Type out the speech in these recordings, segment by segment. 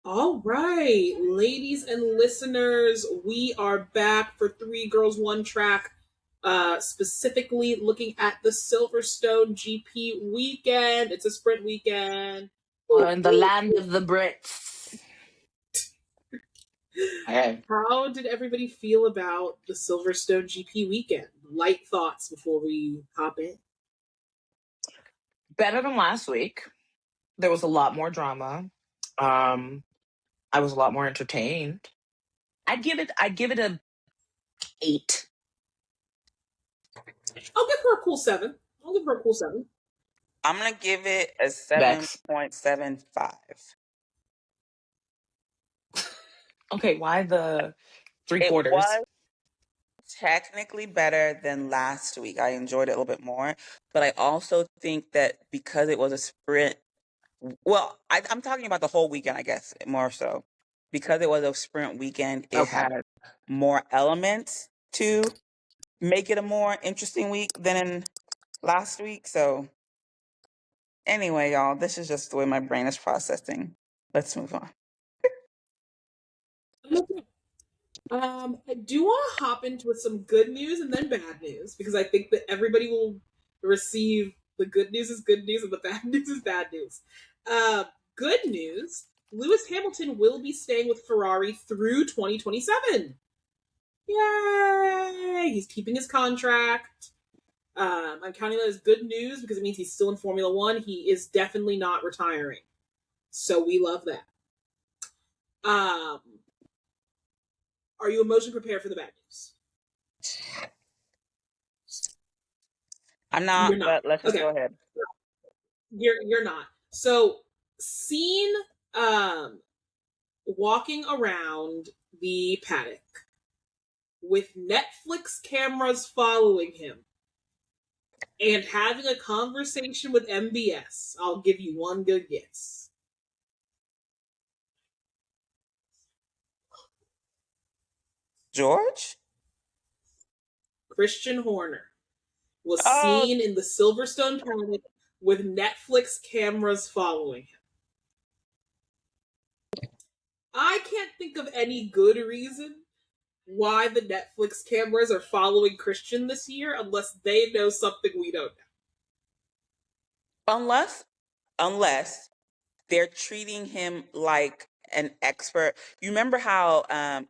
All right, ladies and listeners, we are back for Three Girls, One Track, specifically looking at the Silverstone GP weekend. It's a sprint weekend. In the land of the Brits. Hey. How did everybody feel about the Silverstone GP weekend? Light thoughts before we hop in. Better than last week. There was a lot more drama. I was a lot more entertained. I'd give it a 8. I'll give her a cool 7. I'll give her a cool 7. I'm going to give it a Bex. 7.75. Okay, why the 3 It quarters? was technically better than last week. I enjoyed it a little bit more, but I also think that because it was a sprint, well, I'm talking about the whole weekend, I guess, more so. Because it was a sprint weekend, it Okay. had more elements to make it a more interesting week than in last week. So anyway, y'all, this is just the way my brain is processing. Let's move on. I do want to hop into some good news and then bad news because I think that everybody will receive the good news is good news and the bad news is bad news. Good news: Lewis Hamilton will be staying with Ferrari through 2027. Yay! He's keeping his contract. I'm counting that as good news because it means he's still in Formula One. He is definitely not retiring, so we love that. Um, are you emotionally prepared for the bad news? I'm not, You're not. but let's just Okay. go ahead. You're not. So seen walking around the paddock with Netflix cameras following him and having a conversation with MBS. I'll give you one good guess. George? Christian Horner was Oh, seen in the Silverstone paddock with Netflix cameras following him. I can't think of any good reason why the Netflix cameras are following Christian this year unless they know something we don't know. unless they're treating him like an expert. You remember how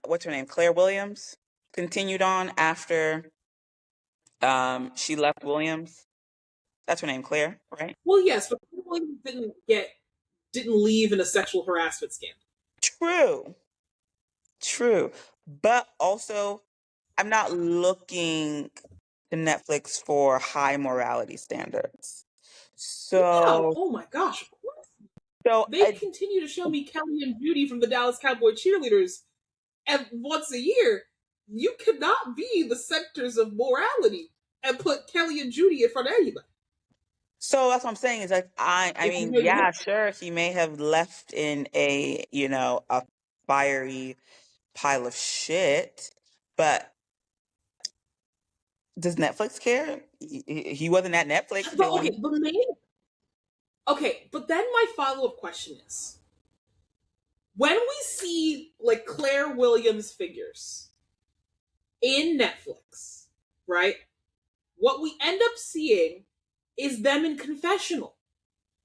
what's her name, Claire Williams, continued on after she left Williams? That's her name, Claire, right? Well, yes, but Williams didn't leave in a sexual harassment scandal. True. But also, I'm not looking to Netflix for high morality standards. No, So, oh my gosh, of course. so They continue to show me Kelly and Judy from the Dallas Cowboy cheerleaders and once a year. You cannot be the centers of morality and put Kelly and Judy in front of anybody. So that's what I'm saying is like I If you mean, know, you yeah, know. sure, he may have left in a, a fiery pile of shit, but does Netflix care? He wasn't at Netflix But okay, doing. but then my follow-up question is when we see like Claire Williams figures in Netflix, right? What we end up seeing is them in confessional.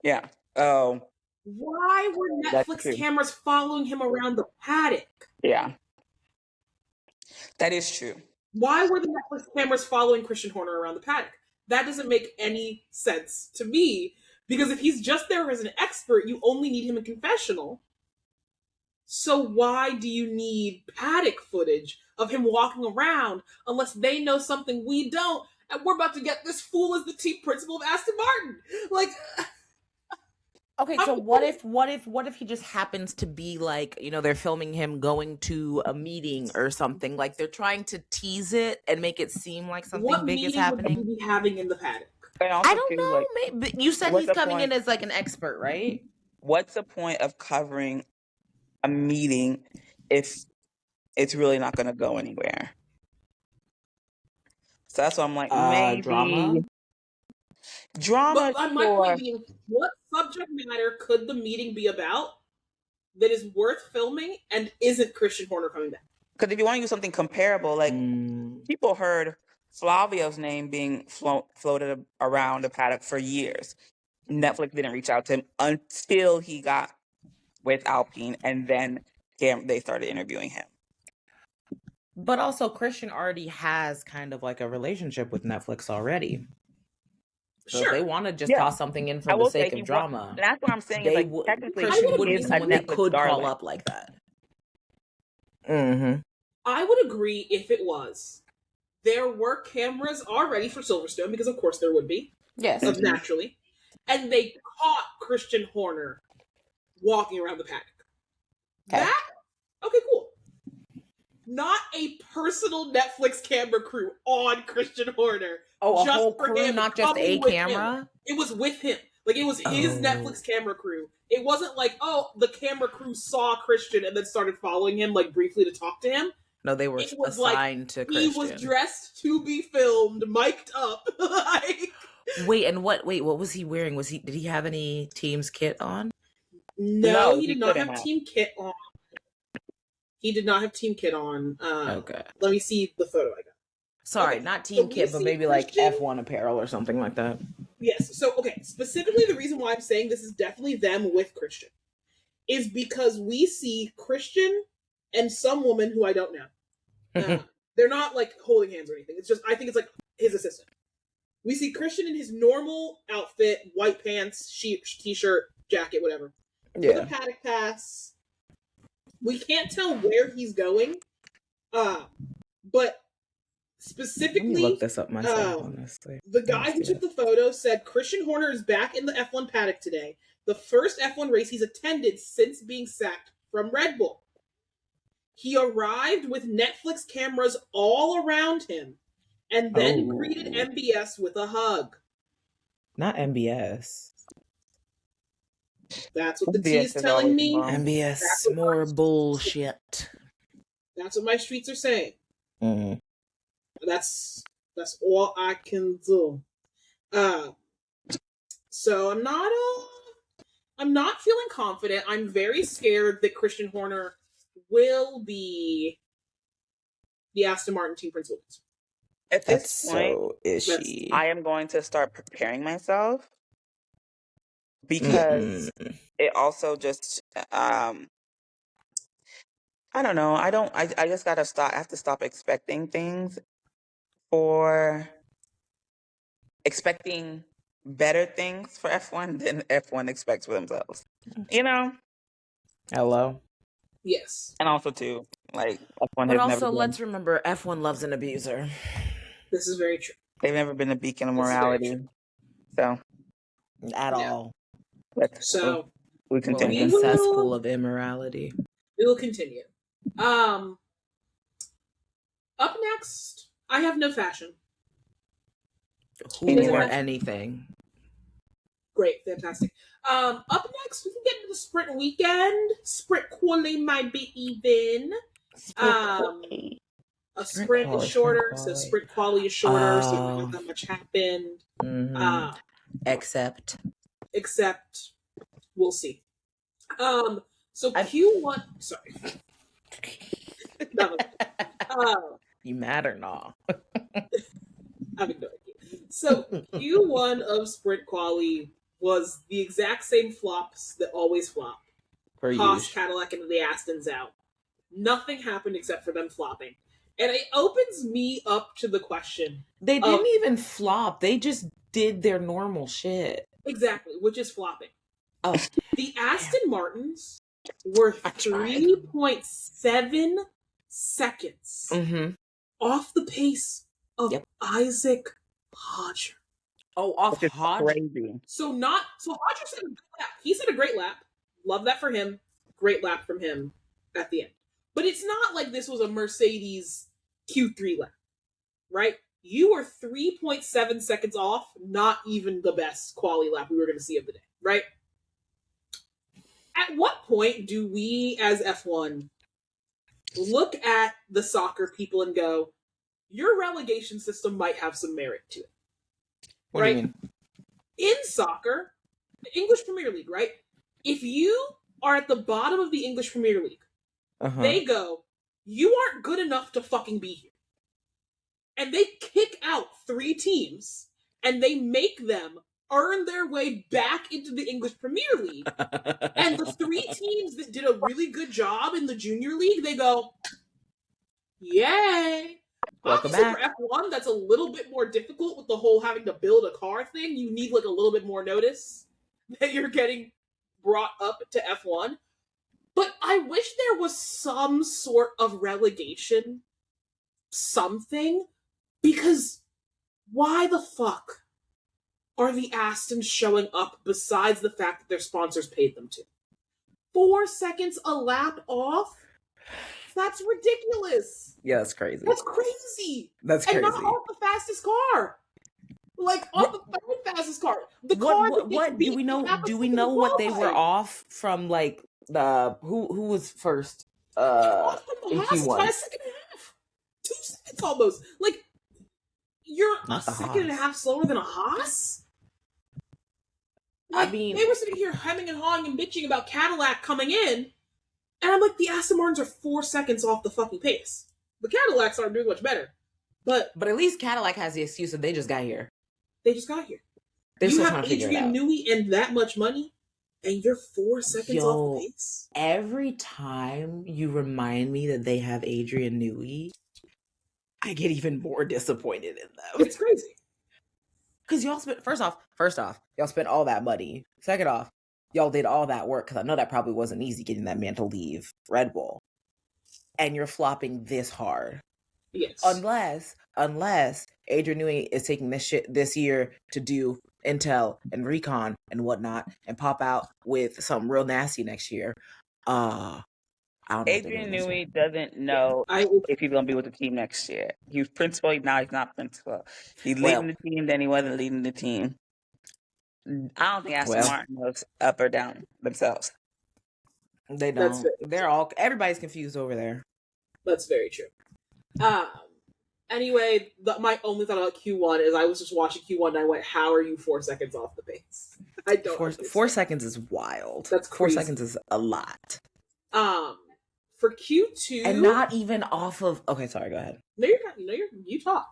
Yeah. Oh, Why were that's Netflix true. cameras following him around the paddock? Yeah, that is true. Why were the Netflix cameras following Christian Horner around the paddock? That doesn't make any sense to me because if he's just there as an expert, you only need him in confessional. So why do you need paddock footage of him walking around unless they know something we don't? And we're about to get this fool as the team principal of Aston Martin. Like, Okay, so what if he just happens to be like, they're filming him going to a meeting or something, like they're trying to tease it and make it seem like something what big is meeting would happening? you be having in the paddock? And I also don't too, like, know. Maybe you said what's he's the coming in point? as like an expert, right? What's the point of covering a meeting if it's really not going to go anywhere? So that's why I'm like, maybe Drama. drama, But my point sure. being, what subject matter could the meeting be about that is worth filming and isn't Christian Horner coming back. Because if you want to use something comparable, like people heard Flavio's name being floated around the paddock for years. Netflix didn't reach out to him until he got with Alpine, and then they started interviewing him. But also, Christian already has kind of like a relationship with Netflix already. So if they want to just toss something in for the sake of drama, that's what I'm saying. They is like, technically, Christian would be is a someone they Netflix could darling. call up like that. Mm-hmm. I would agree if it was. There were cameras already for Silverstone, because of course there would be. Yes. Naturally. And they caught Christian Horner walking around the paddock. Okay. Okay, cool. Not a personal Netflix camera crew on Christian Horner. Oh, a just whole for crew, him, not just a with camera? him. It was with him. Like, it was his Netflix camera crew. It wasn't like, oh, the camera crew saw Christian and then started following him, like, briefly to talk to him. No, they were assigned to Christian. He was dressed to be filmed, mic'd up. Like, Wait, what was he wearing? Did he have any team's kit on? No, he did not have team kit on. He did not have team kit on. Okay. Let me see the photo I got. Sorry, Okay, not team kit, but maybe Christian, like F1 apparel or something like that. Yes. So, okay, specifically the reason why I'm saying this is definitely them with Christian is because we see Christian and some woman who I don't know. They're not like holding hands or anything. It's just, I think it's like his assistant. We see Christian in his normal outfit, white pants, t-shirt, jacket, whatever. Yeah. With a paddock pass. We can't tell where he's going. But specifically, let me look this up myself, honestly. The guy who took the photo said Christian Horner is back in the F1 paddock today. The first F1 race he's attended since being sacked from Red Bull. He arrived with Netflix cameras all around him and then greeted MBS with a hug. Not MBS. That's what the T is telling me. MBS, more bullshit. That's what my streets are saying. Mm-hmm. That's all I can do. So I'm not feeling confident. I'm very scared that Christian Horner will be the Aston Martin team principal. At this point, so ishy. I am going to start preparing myself because it also just I don't know. I just gotta stop. I have to stop expecting better things for F1 than F1 expects for themselves. You know? Hello? Yes. And also too, like F1 But also let's remember F1 loves an abuser. This is very true. They've never been a beacon of morality. So at all. So we continue. A cesspool of immorality. We will continue. Up next, I have no fashion. Or anything. Great, fantastic. Up next, we can get into the sprint weekend. Sprint quality might be even. A sprint is shorter, so sprint quality is shorter, so not that much happened. Mm-hmm. Except, we'll see. So Q1. Sorry. You mad or not? I'm ignoring you. So Q1 of sprint quali was the exact same flops that always flop. Haas, Cadillac, and the Aston's out. Nothing happened except for them flopping. And it opens me up to the question. They didn't even flop. They just did their normal shit. Exactly, which is flopping. Oh. The Aston Martins were 3.7 seconds off the pace of Isaac Hodger. Oh, off Hodger? Crazy. So Hodger said a good lap. He said a great lap. Love that for him. Great lap from him at the end. But it's not like this was a Mercedes Q3 lap, right? You were 3.7 seconds off, not even the best quali lap we were going to see of the day, right? At what point do we, as F1, look at the soccer people and go, your relegation system might have some merit to it? What do you mean? In soccer, the English Premier League, right? If you are at the bottom of the English Premier League. Uh-huh. They go, you aren't good enough to fucking be here. And they kick out 3 teams, and they make them earn their way back into the English Premier League. And the 3 teams that did a really good job in the Junior League, they go, yay. Welcome Obviously back. for F1, that's a little bit more difficult with the whole having to build a car thing. You need like a little bit more notice that you're getting brought up to F1. But I wish there was some sort of relegation, something, because why the fuck are the Astons showing up besides the fact that their sponsors paid them to? 4 seconds a lap off? That's ridiculous. Yeah, that's crazy. That's crazy. That's crazy. And not off the fastest car. Like off the third fastest car. The car. What do we know? Do we know what they were off from? Like who was first? Off from the in Haas Q1. by a second and a half. 2 seconds almost. Like you're Not a the second and a Haas. half slower than a Haas. Like, I mean, they were sitting here hemming and hawing and bitching about Cadillac coming in, and I'm like, the Aston Martins are 4 seconds off the fucking pace. The Cadillacs aren't doing much better, but at least Cadillac has the excuse that they just got here. they just got here. They're You still have trying to figure it Adrian out. Newey and that much money, and you're 4 seconds off the pace. Every time you remind me that they have Adrian Newey, I get even more disappointed in them. It's crazy. Because y'all spent, first off, y'all spent all that money. Second off, y'all did all that work, because I know that probably wasn't easy getting that man to leave Red Bull. And you're flopping this hard. Yes. Unless Adrian Newey is taking this year to do Intel and Recon and whatnot and pop out with something real nasty next year. I don't know. Adrian Newey doesn't know if he's gonna be with the team next year. He was principal, now he's not principal. He's leading the team, then he wasn't leading the team. I don't think Aston Martin knows up or down themselves. They don't. Everybody's confused over there. That's very true. Anyway, my only thought about Q1 is I was just watching Q1 and I went, how are you 4 seconds off the pace? I don't 4 seconds is wild. That's crazy. 4 seconds is a lot. For Q2, and not even off of. Okay, sorry. Go ahead. No, you talk.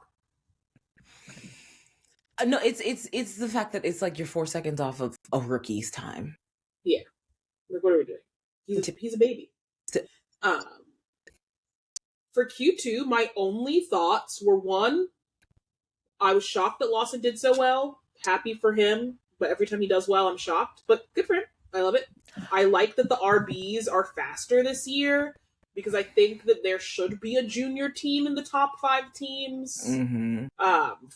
No, it's the fact that it's like you're 4 seconds off of a rookie's time. Yeah. Like, what are we doing? He's a baby. For Q2, my only thoughts were, one, I was shocked that Lawson did so well. Happy for him, but every time he does well, I'm shocked. But good for him. I love it. I like that the RBs are faster this year, because I think that there should be a junior team in the top 5 teams. Mm-hmm.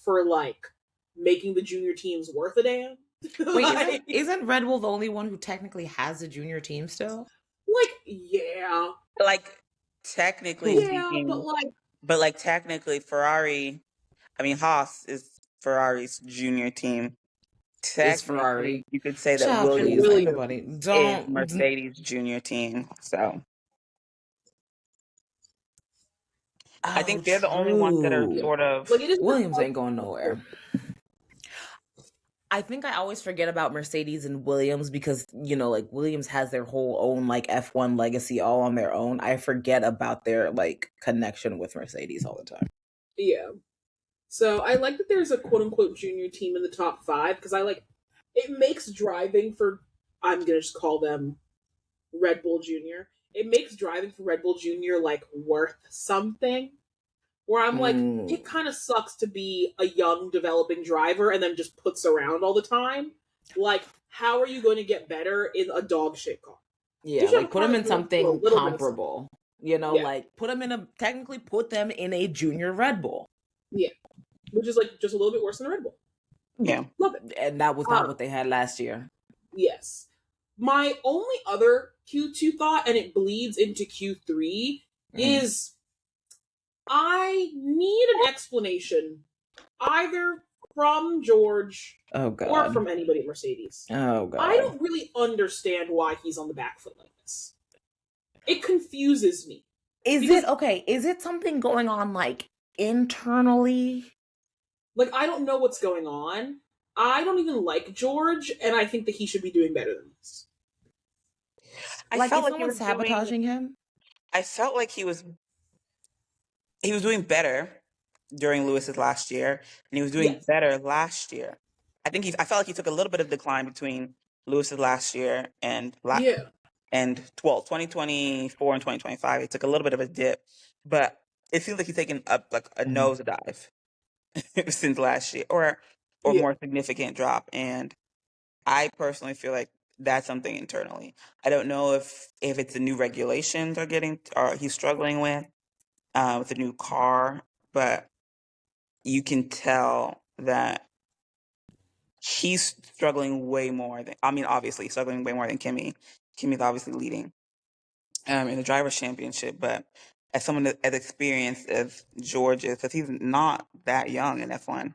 For like making the junior teams worth a damn. Wait, isn't Red Bull the only one who technically has a junior team still? Like, yeah. Like, technically speaking, but technically Haas is Ferrari's junior team. Technically, you could say that Williams is Mercedes' junior team. So I think they're the only ones that are sort of. Williams ain't going nowhere. I think I always forget about Mercedes and Williams because, Williams has their whole own, F1 legacy all on their own. I forget about their, connection with Mercedes all the time. Yeah. So I like that there's a quote-unquote junior team in the top 5, because it makes driving for, I'm going to just call them Red Bull Junior. It makes driving for Red Bull Junior, worth something. Where I'm it kind of sucks to be a young developing driver and then just puts around all the time. How are you going to get better in a dog shit car? Yeah, put them in something comparable. Technically put them in a junior Red Bull. Yeah. Which is just a little bit worse than a Red Bull. Yeah. Love it. And that was not what they had last year. Yes. My only other Q2 thought, and it bleeds into Q3, is I need an explanation either from George or from anybody at Mercedes. Oh, God. I don't really understand why he's on the back foot like this. It confuses me. Is it something going on, internally? I don't know what's going on. I don't even like George, and I think that he should be doing better than this. I Like, felt is like he someone was doing. sabotaging him? I felt like he was doing better during Lewis's last year, and he was doing Yes. better last year. I felt like he took a little bit of decline between Lewis's last year Yeah. and 2024 and 2025. He took a little bit of a dip, but it seems like he's taken up like a nosedive since last year, or Yeah. more significant drop. And I personally feel like that's something internally. I don't know if it's the new regulations or he's struggling with the new car, but you can tell that he's struggling way more than, I mean, obviously struggling way more than Kimmy. Kimmy's obviously leading in the drivers' championship, but as someone as experienced as George is, because he's not that young in F1,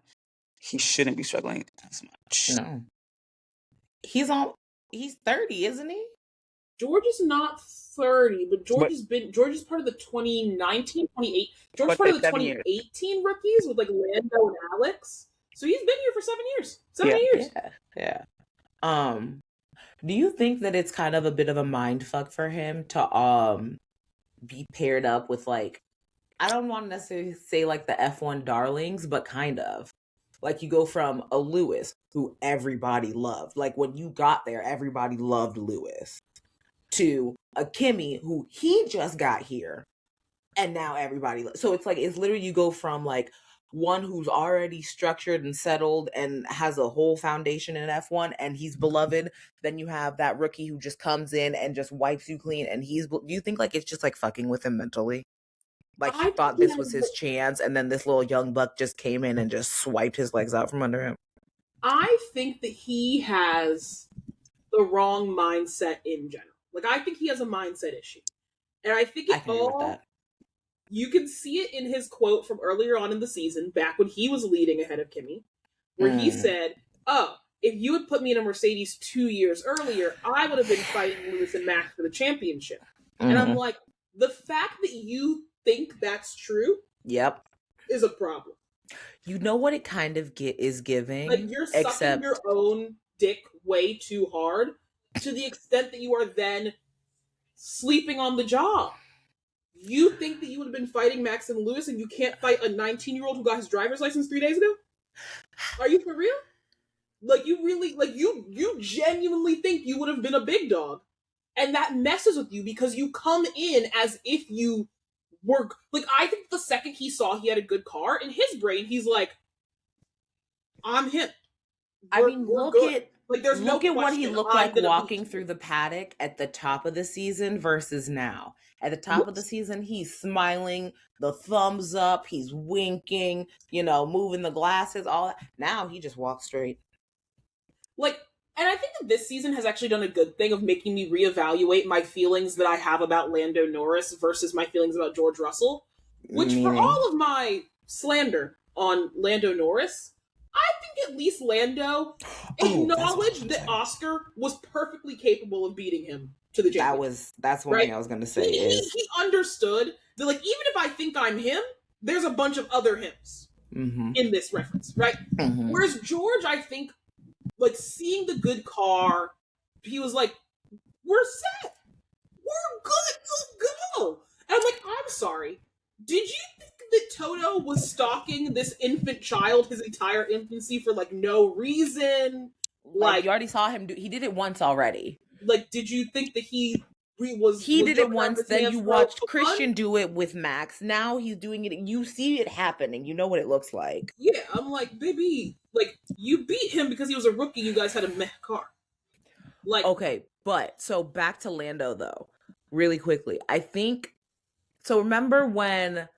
he shouldn't be struggling as much. No. He's 30, isn't he? George is not 30, but But George is part of the 2019, 28. George is but part of like the 7 years. 2018 rookies with like Lando and Alex. So he's been here for 7 years. 7 Yeah. years. Yeah. Do you think that it's kind of a bit of a mind fuck for him to be paired up with, like, I don't want to necessarily say like the F1 darlings, but kind of. Like, you go from a Lewis who everybody loved. Like, when you got there, everybody loved Lewis, to a Kimmy who he just got here and now everybody. So it's like, it's literally, you go from like one who's already structured and settled and has a whole foundation in F1 and he's beloved. Then you have that rookie who just comes in and just wipes you clean. And do you think like it's just like fucking with him mentally? Like, he thought this was his chance, and then this little young buck just came in and just swiped his legs out from under him. I think that he has the wrong mindset in general. Like, I think he has a mindset issue. And I think I can agree with that. You can see it in his quote from earlier on in the season, back when he was leading ahead of Kimmy, where he said, "Oh, if you had put me in a Mercedes 2 years earlier, I would have been fighting Lewis and Max for the championship." And I'm like, the fact that you think that's true, yep, is a problem. You know what it kind of is giving? Like, you're sucking your own dick way too hard, to the extent that you are then sleeping on the job. You think that you would have been fighting Max and Lewis, and you can't fight a 19-year-old who got his driver's license 3 days ago? Are you for real? Like, you really, like, you genuinely think you would have been a big dog. And that messes with you, because you come in as if you were, like, I think the second he saw he had a good car, in his brain, he's like, I'm him. Look at what he looked like walking through the paddock at the top of the season versus now. At the top of the season, he's smiling, the thumbs up, he's winking, moving the glasses, all that. Now he just walks straight. Like, and I think that this season has actually done a good thing of making me reevaluate my feelings that I have about Lando Norris versus my feelings about George Russell. Which, for all of my slander on Lando Norris, I think at least Lando acknowledged that Oscar was perfectly capable of beating him to the championship. That's one thing I was going to say. He understood that, like, even if I think I'm him, there's a bunch of other hims in this reference, right? Whereas George, I think, like, seeing the good car, he was like, we're set. We're good to go. And I'm like, I'm sorry. Did you think that Toto was stalking this infant child his entire infancy for, like, no reason? Like, you already saw him he did it once already. Like, did you think that he did it once, then you watched Christian do it with Max. Now he's doing it. You see it happening. You know what it looks like. Yeah, I'm like, baby, like, you beat him because he was a rookie. You guys had a meh car. Like, okay, but so back to Lando though, really quickly. I think so. Remember when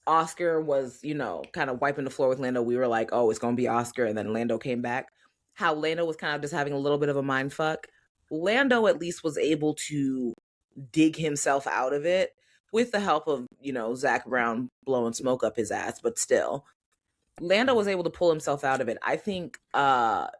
Oscar was, kind of wiping the floor with Lando? We were like, oh, it's gonna be Oscar, and then Lando came back. How Lando was kind of just having a little bit of a mind fuck. Lando at least was able to dig himself out of it with the help of, Zach Brown blowing smoke up his ass, but still Lando was able to pull himself out of it. I think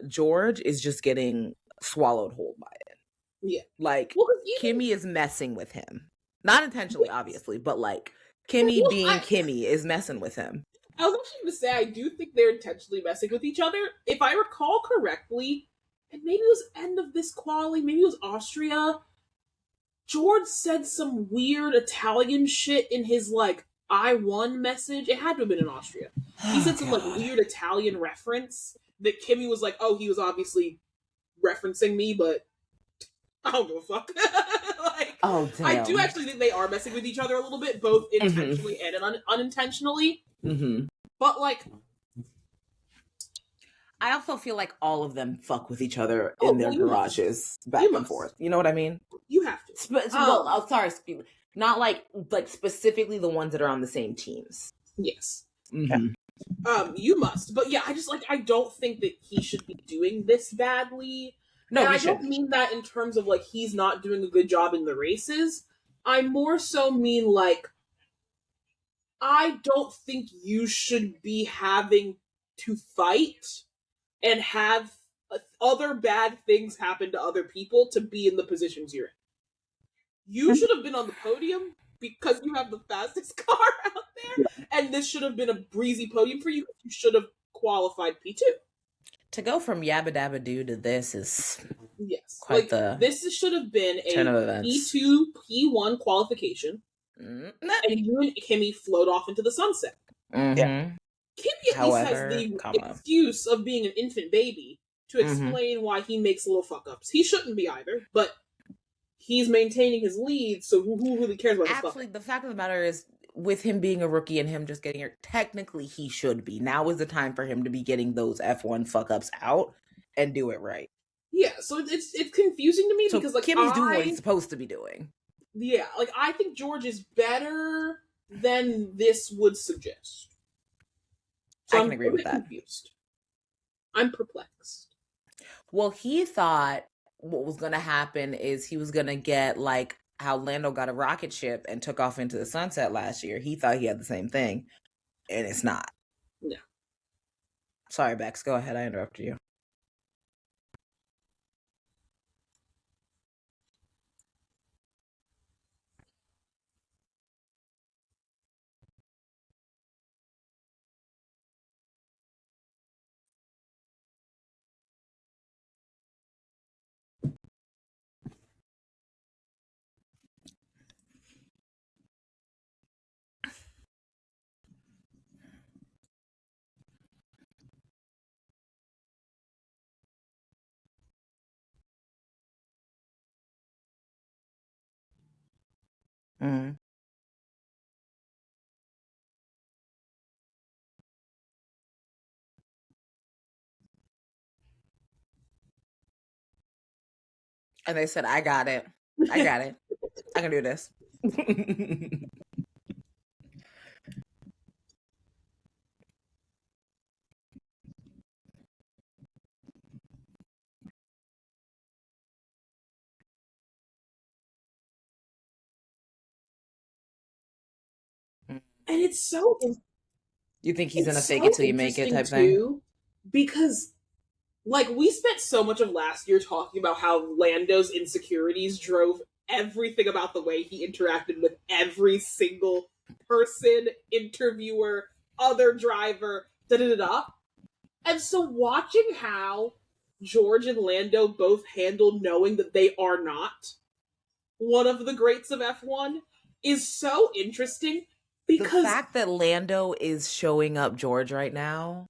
George is just getting swallowed whole by it. Yeah. Like, Kimmy is messing with him. Not intentionally, obviously, but like Kimmy Kimmy is messing with him. I was actually going to say, I do think they're intentionally messing with each other. If I recall correctly, and maybe it was end of this quali, maybe it was Austria, George said some weird Italian shit in his, like, I won message. It had to have been in Austria. He said some, like, weird Italian reference that Kimmy was like, oh, he was obviously referencing me, but I don't give a fuck. Like, oh, damn. I do actually think they are messing with each other a little bit, both intentionally and unintentionally. But, like, I also feel like all of them fuck with each other in their garages back and forth. You know what I mean? You have to. Sorry, not like specifically the ones that are on the same teams. Yes. You must. But yeah, I don't think that he should be doing this badly. No, and I don't mean that in terms of, like, he's not doing a good job in the races. I more so mean, like, I don't think you should be having to fight and have other bad things happen to other people to be in the positions you're in. You should have been on the podium because you have the fastest car out there, and this should have been a breezy podium for you. You should have qualified P2. To go from Yabba Dabba Doo to this is quite this should have been a P2, P1 qualification, and you and Kimmy float off into the sunset. Yeah. Kimmy at least has the excuse of being an infant baby to explain why he makes little fuck-ups. He shouldn't be either, but he's maintaining his lead, so who really cares about his fuck-up? Actually, the fact of the matter is, with him being a rookie and him just getting here, technically he should be. Now is the time for him to be getting those F1 fuck-ups out and do it right. Yeah, so it's confusing to me because, like, Kimmy's doing what he's supposed to be doing. Yeah, like, I think George is better than this would suggest. So I can agree with that. Confused. I'm perplexed. Well, he thought what was going to happen is he was going to get, like, how Lando got a rocket ship and took off into the sunset last year. He thought he had the same thing, and it's not. No. Sorry, Bex. Go ahead. I interrupted you. Mm-hmm. And they said, I got it. I got it. I can do this. And it's so... You think he's gonna fake it till you make it type thing? Because, like, we spent so much of last year talking about how Lando's insecurities drove everything about the way he interacted with every single person, interviewer, other driver, da-da-da-da. And so watching how George and Lando both handle knowing that they are not one of the greats of F1 is so interesting. Because the fact that Lando is showing up George right now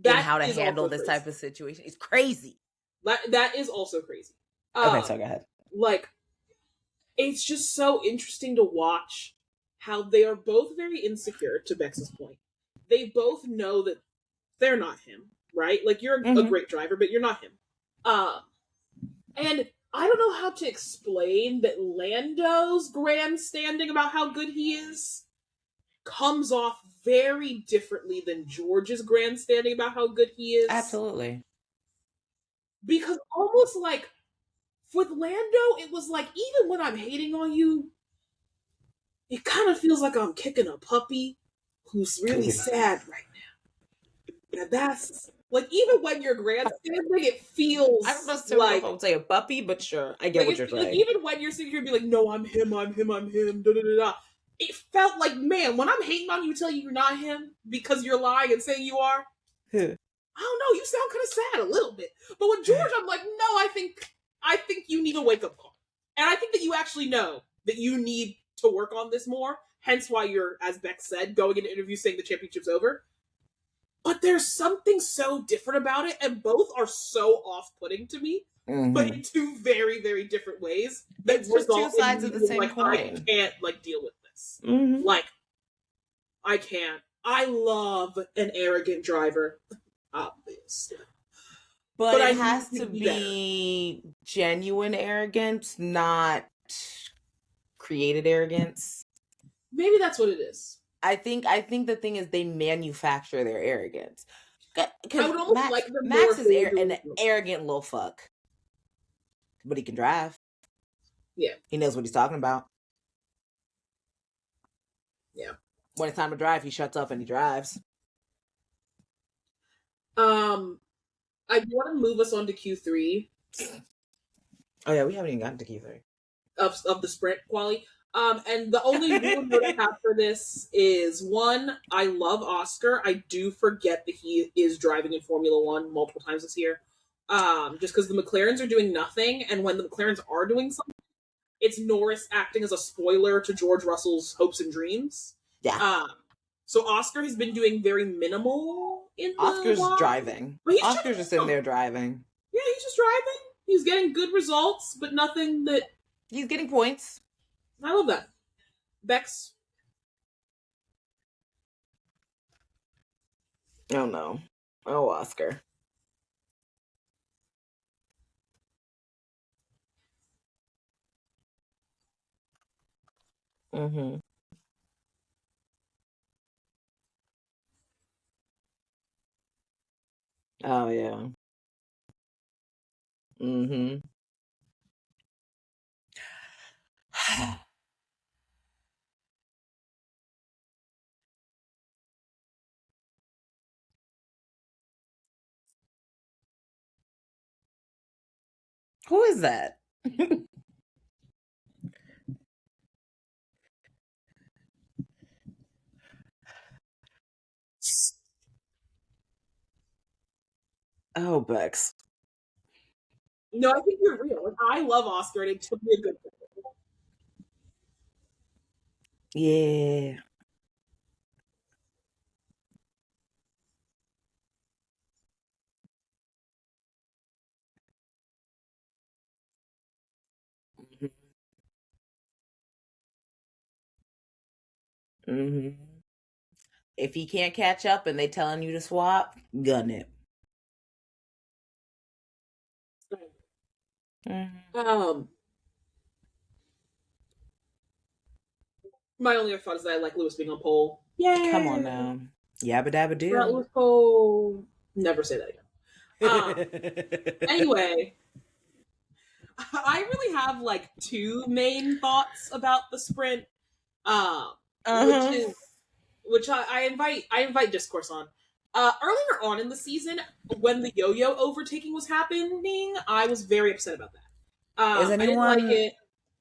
and how to handle this type of situation is crazy. That is also crazy. Okay, so go ahead. Like, it's just so interesting to watch how they are both very insecure, to Bex's point. They both know that they're not him, right? Like, you're a great driver, but you're not him. And I don't know how to explain that Lando's grandstanding about how good he is comes off very differently than George's grandstanding about how good he is. Absolutely. Because almost like, with Lando, it was like, even when I'm hating on you, it kind of feels like I'm kicking a puppy who's really sad right now. And that's, like, even when you're grandstanding, it feels I don't know like... if I would say a puppy, but sure, I get what you're saying. Like, even when you're sitting here and be like, no, I'm him, da-da-da-da. It felt like, man, when I'm hating on you, tell you you're not him because you're lying and saying you are. I don't know. You sound kind of sad a little bit. But with George, I'm like, no, I think you need a wake up call. And I think that you actually know that you need to work on this more. Hence why you're, as Beck said, going into interviews saying the championship's over. But there's something so different about it, and both are so off-putting to me, but in two very, very different ways. That it's just two sides of the same coin. I can't deal with this. I can't. I love an arrogant driver, obviously. But it has to be genuine arrogance, not created arrogance. Maybe that's what it is. I think the thing is they manufacture their arrogance. I would almost like them Max is an arrogant little fuck. But he can drive. Yeah. He knows what he's talking about. Yeah. When it's time to drive, he shuts up and he drives. I want to move us on to Q3. Oh yeah, we haven't even gotten to Q3 of the sprint quali. And the only rule that I have for this is, one, I love Oscar. I do forget that he is driving in Formula One multiple times this year. Just because the McLarens are doing nothing, and when the McLarens are doing something, it's Norris acting as a spoiler to George Russell's hopes and dreams. Yeah. So Oscar has been doing very minimal in the Oscar's driving. Oscar's just in there driving. Yeah, he's just driving. He's getting good results, but nothing that... He's getting points. I love that. Bex? Oh, no. Oh, Oscar. Mm-hmm. Oh, yeah. Mm-hmm. Who is that? Oh, Bex. No, I think you're real. I love Oscar, and it took me a good thing. Yeah. Mm-hmm. If he can't catch up and they telling you to swap, gun it. Mm-hmm. My only other thought is that I like Lewis being on pole. Yeah. Come on now. Yabba dabba do. Lewis pole. Never say that again. Anyway, I really have two main thoughts about the sprint, which I invite discourse on. Earlier on in the season, when the yo-yo overtaking was happening, I was very upset about that. Is anyone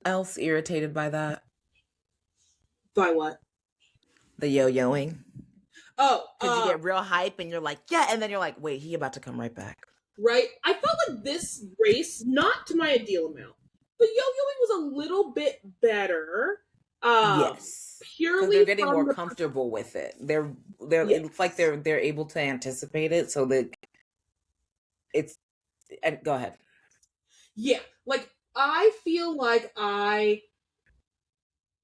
else irritated by that? By what? The yo-yoing. Oh, because you get real hype and you're like, yeah, and then you're like, wait, he about to come right back. Right? I felt like this race, not to my ideal amount, the yo-yoing was a little bit better. Yes, purely they're getting more comfortable with it. They're yes. It looks like they're able to anticipate it, so that it's. And go ahead. Yeah, I feel like I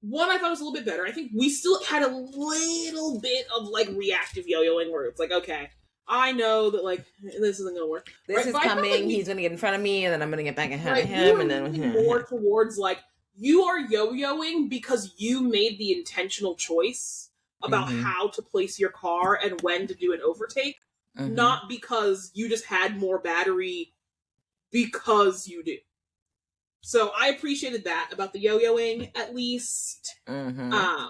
thought it was a little bit better. I think we still had a little bit of reactive yo-yoing where it's okay, I know that this isn't gonna work. This is coming. He's gonna get in front of me, and then I'm gonna get back ahead of him, and then more towards you are yo-yoing because you made the intentional choice about how to place your car and when to do an overtake, not because you just had more battery because you do. So I appreciated that about the yo-yoing, at least. And my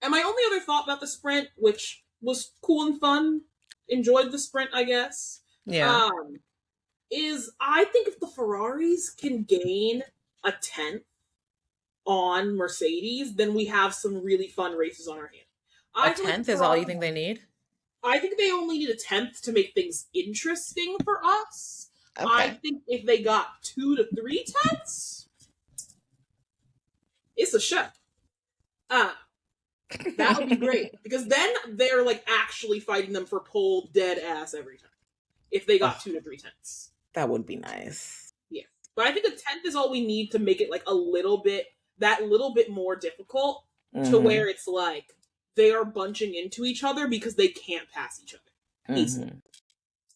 only other thought about the sprint, which was cool and fun, enjoyed the sprint, I guess. Yeah. Is I think if the Ferraris can gain a 10th on Mercedes, then we have some really fun races on our hands. A 10th is all you think they need? I think they only need a 10th to make things interesting for us. Okay. I think if they got 2 to 3 tenths, It's a show. That would be great because then they're like actually fighting them for pole dead ass every time if they got 2 to 3 tenths. That would be nice. Yeah, but I think a tenth is all we need to make it like a little bit more difficult to where it's like they are bunching into each other because they can't pass each other easily,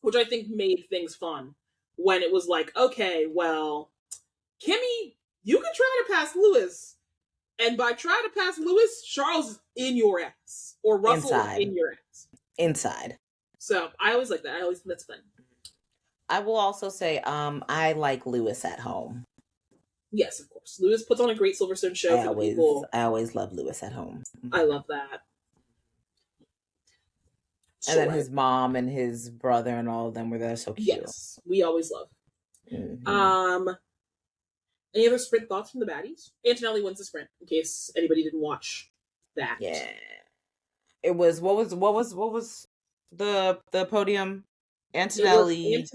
which I think made things fun when it was like, okay, well, Kimmy, you can try to pass Lewis. And by trying to pass Lewis, Charles is in your ass. Or Russell is in your ass. Inside. So I always like that. That's fun. I will also say, I like Lewis at home. Yes, of course. Lewis puts on a great Silverstone show for people. I always love Lewis at home. I love that. And then his mom and his brother and all of them were there, so cute. Yes, we always love. Any other sprint thoughts from the baddies? Antonelli wins the sprint, in case anybody didn't watch that. Yeah. It was what was the podium? Antonelli,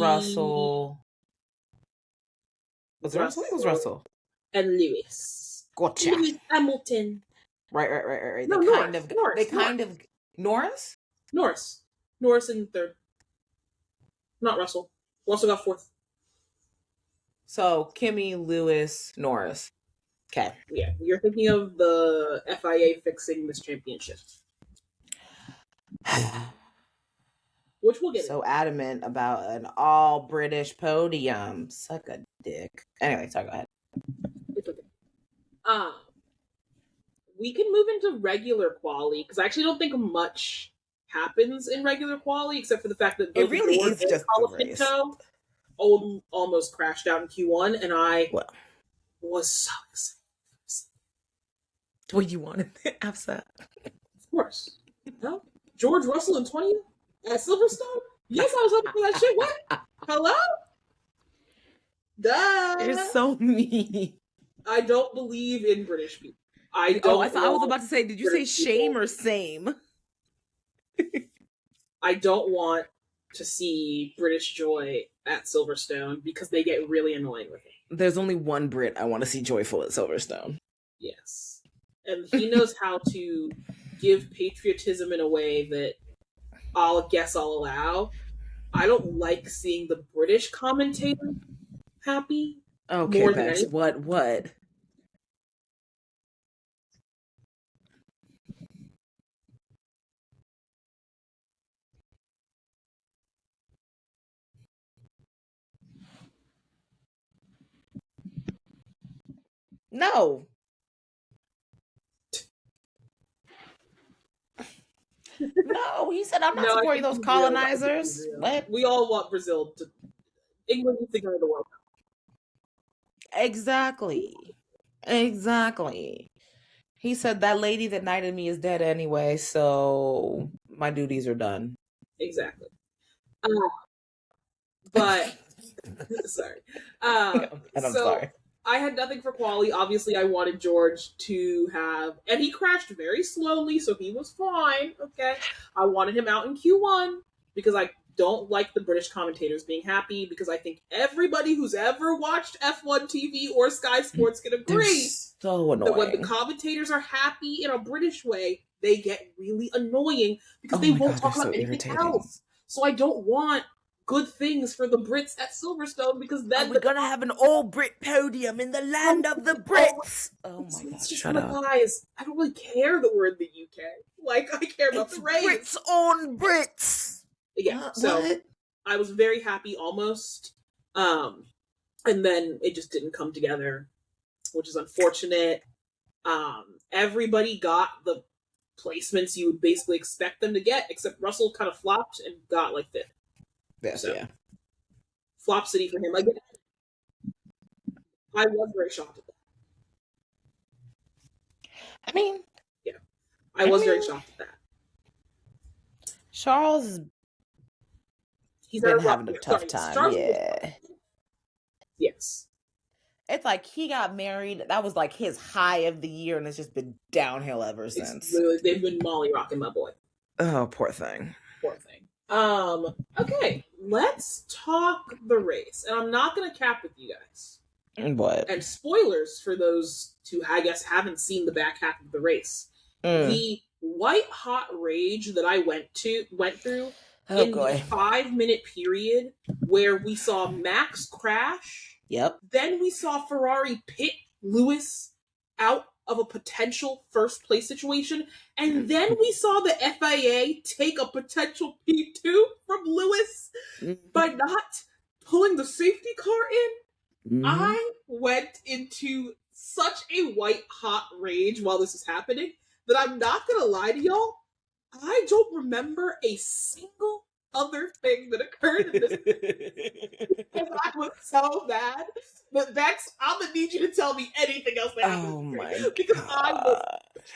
Russell. Was it Russell? It was Russell. And Lewis. Gotcha. Lewis Hamilton. Right. No, Norris? Norris in third. Not Russell. Russell got fourth. So, Kimmy, Lewis, Norris. Okay. Yeah, you're thinking of the FIA fixing this championship. Which we'll get so adamant about an all-British podium. Suck a dick. Anyway, sorry, go ahead. It's okay. We can move into regular quali, because I actually don't think much happens in regular quali, except for the fact that it really is just the race. Almost crashed out in Q1, and I was so excited. What you wanted? Upset. Of course. No? George Russell in 20 at Silverstone? Yes, I was hoping for that shit. What? Hello? Duh. You're so mean. I don't believe in British people. I thought I was about to say, did you say shame or same? I don't want to see British joy at Silverstone because they get really annoying with me. There's only one Brit I want to see joyful at Silverstone. Yes. And he knows how to give patriotism in a way that I'll allow. I don't like seeing the British commentator happy. Okay, Bex, what? No. No, he said, I'm not supporting those colonizers. What? We all want Brazil to... England needs to go to the World Cup. Exactly. He said, that lady that knighted me is dead anyway, so my duties are done. Exactly. But... sorry. And I'm sorry. I had nothing for quali. Obviously, I wanted George to have... And he crashed very slowly, so he was fine. Okay. I wanted him out in Q1 because I don't like the British commentators being happy, because I think everybody who's ever watched F1 TV or Sky Sports can agree so annoying. that when the commentators are happy in a British way, they get really annoying because they won't talk about anything else. So I don't want good things for the Brits at Silverstone, because then we're gonna have an all Brit podium in the land of the Brits. Oh my god! Shut up, guys. I don't really care that we're in the UK. Like, I care about the race. Brits on Brits. Yeah. So I was very happy almost, and then it just didn't come together, which is unfortunate. Everybody got the placements you would basically expect them to get, except Russell kind of flopped and got like fifth. Yeah. Flop city for him. Again, I was very shocked at that. I mean, yeah, I was very shocked at that. Charles, he's been having a tough time. Yeah. Yes. It's like he got married. That was like his high of the year, and it's just been downhill ever since. They've been molly rocking my boy. Oh, poor thing. Poor thing. Okay, let's talk the race. And I'm not going to cap with you guys. What? And spoilers for those who, I guess, haven't seen the back half of the race. The white hot rage that I went through in the 5-minute period where we saw Max crash. Yep. Then we saw Ferrari pit Lewis out of a potential first place situation. And then we saw the FIA take a potential P2 from Lewis by not pulling the safety car in. I went into such a white hot rage while this was happening that I'm not gonna lie to y'all, I don't remember a single other thing that occurred in this. Because I was so mad. But Bex, I'm gonna need you to tell me anything else that happened. Oh my because God. I was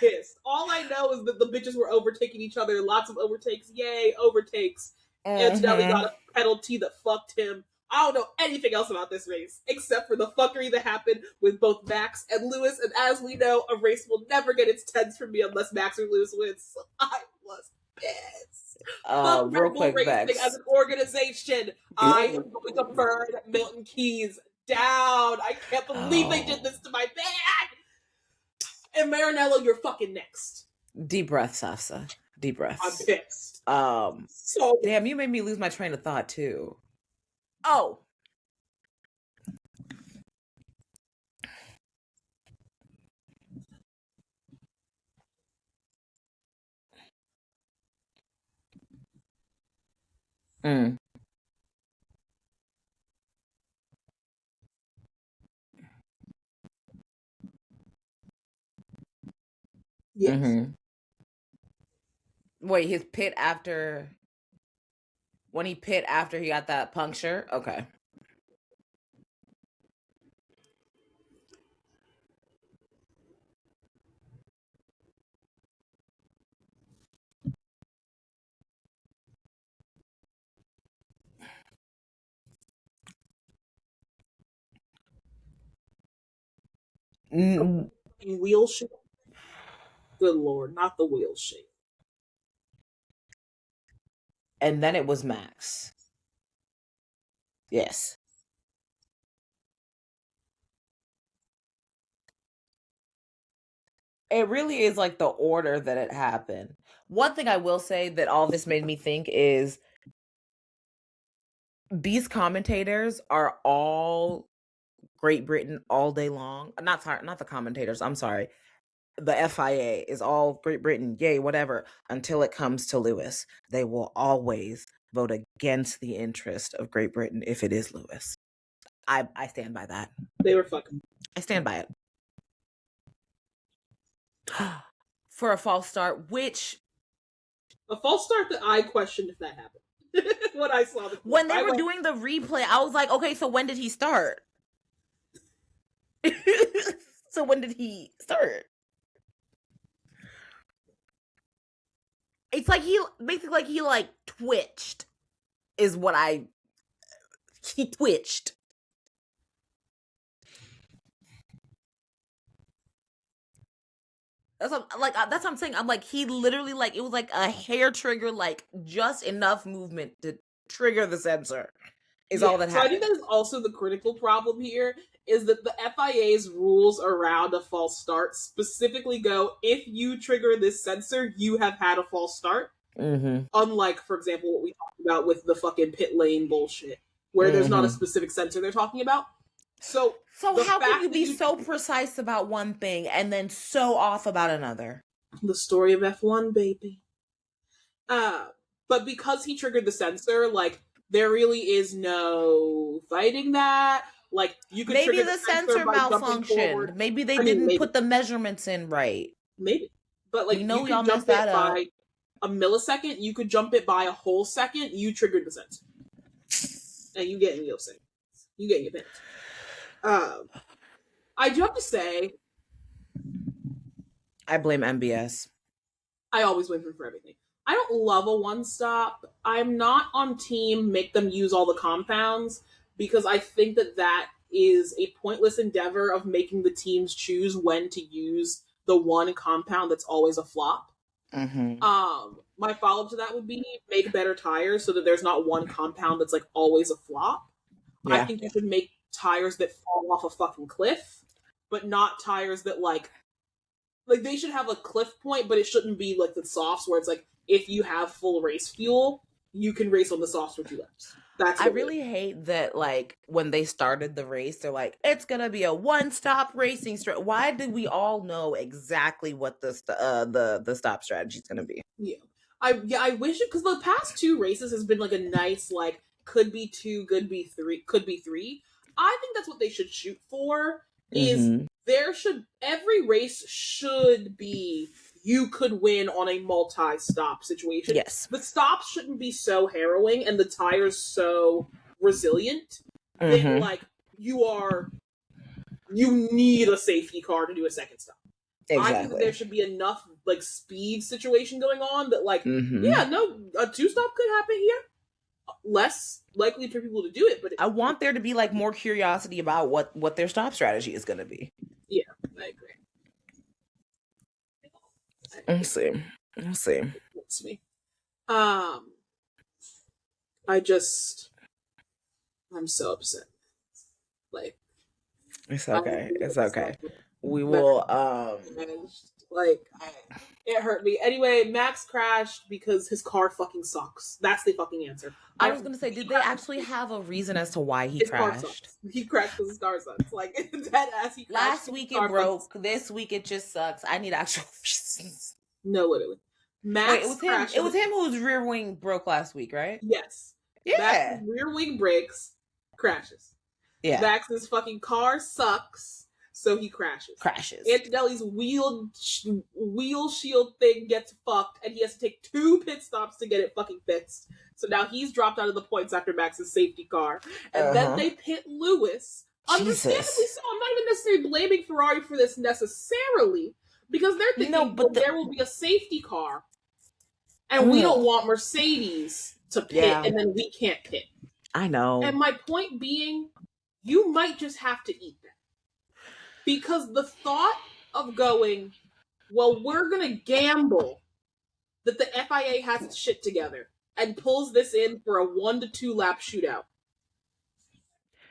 pissed. All I know is that the bitches were overtaking each other. Lots of overtakes. Yay, overtakes. Antonelli got a penalty that fucked him. I don't know anything else about this race except for the fuckery that happened with both Max and Lewis. And as we know, a race will never get its tens from me unless Max or Lewis wins. So I was pissed. Real quick, Bex. As an organization, I am going to burn Milton Keynes down. I can't believe they did this to my band. And Maranello, you're fucking next. Deep breaths, Safsa. Deep breaths. I'm pissed. So damn, you made me lose my train of thought too. Oh. Yes. Wait, his pit after... When he pit after he got that puncture? Okay. Wheel shape. Good Lord, not the wheel shape. And then it was Max. Yes. It really is like the order that it happened. One thing I will say that all this made me think is these commentators are all Great Britain all day long. Not the commentators, I'm sorry. The FIA is all Great Britain, yay, whatever, until it comes to Lewis. They will always vote against the interest of Great Britain if it is Lewis. I stand by that. They were fucking. I stand by it. For a false start, which... A false start that I questioned if that happened. When I saw the... When they were doing the replay, I was like, okay, so when did he start? So when did he start? It's like he twitched is what he twitched. That's what I'm saying. I'm like, he literally, like, it was like a hair trigger, like just enough movement to trigger the sensor is all that happened. So I think that is also the critical problem here, is that the FIA's rules around a false start specifically go, if you trigger this sensor, you have had a false start. Unlike, for example, what we talked about with the fucking pit lane bullshit, where there's not a specific sensor they're talking about. So how can you be so precise about one thing and then so off about another? The story of F1, baby. But because he triggered the sensor, like, there really is no fighting that. Like, you could maybe trigger the sensor malfunctioned. Maybe they didn't put the measurements in right. Maybe. But, like, y'all could jump it by a millisecond. You could jump it by a whole second. You triggered the sensor. And you get in your seconds. You get in your pants. I do have to say, I blame MBS. I always blame him for everything. I don't love a one-stop. I'm not on team make them use all the compounds, because I think that is a pointless endeavor of making the teams choose when to use the one compound that's always a flop. My follow-up to that would be make better tires so that there's not one compound that's like always a flop. Yeah. I think you should make tires that fall off a fucking cliff, but not tires that like they should have a cliff point, but it shouldn't be like the softs where it's like if you have full race fuel, you can race on the softs for 2 laps. I really hate that, like, when they started the race, they're like, it's gonna be a one-stop racing strategy. Why did we all know exactly what the stop strategy is gonna be? Yeah. I wish it, because the past 2 races has been like a nice, like, could be 2, could be 3. I think that's what they should shoot for, is every race should be, you could win on a multi-stop situation. Yes. The stops shouldn't be so harrowing and the tires so resilient that, like, you need a safety car to do a second stop. Exactly. I think that there should be enough, like, speed situation going on that, like, yeah, no, a 2-stop could happen here. Less likely for people to do it, but I want there to be, like, more curiosity about what their stop strategy is going to be. Yeah, I agree. We'll see. It's me. I'm so upset. Like, it's okay. It's okay. We will, it hurt me. Anyway, Max crashed because his car fucking sucks. That's the fucking answer. I was gonna say, did they actually have a reason as to why he crashed? He crashed because his car sucks. Like, dead ass, he crashed. Last week it broke. This week it just sucks. I need actual reasons. No, literally. Max it was him whose rear wing broke last week, right? Yes. Yeah. Max's rear wing breaks, crashes. Yeah. Max's fucking car sucks, so he crashes. Antonelli's wheel shield thing gets fucked, and he has to take 2 pit stops to get it fucking fixed. So now he's dropped out of the points after Max's safety car. And then they pit Lewis. Understandably so. I'm not even necessarily blaming Ferrari for this necessarily, because they're thinking, there will be a safety car, and we don't want Mercedes to pit, and then we can't pit. I know. And my point being, you might just have to eat that. Because the thought of going, well, we're going to gamble that the FIA has its shit together and pulls this in for a 1 to 2 lap shootout.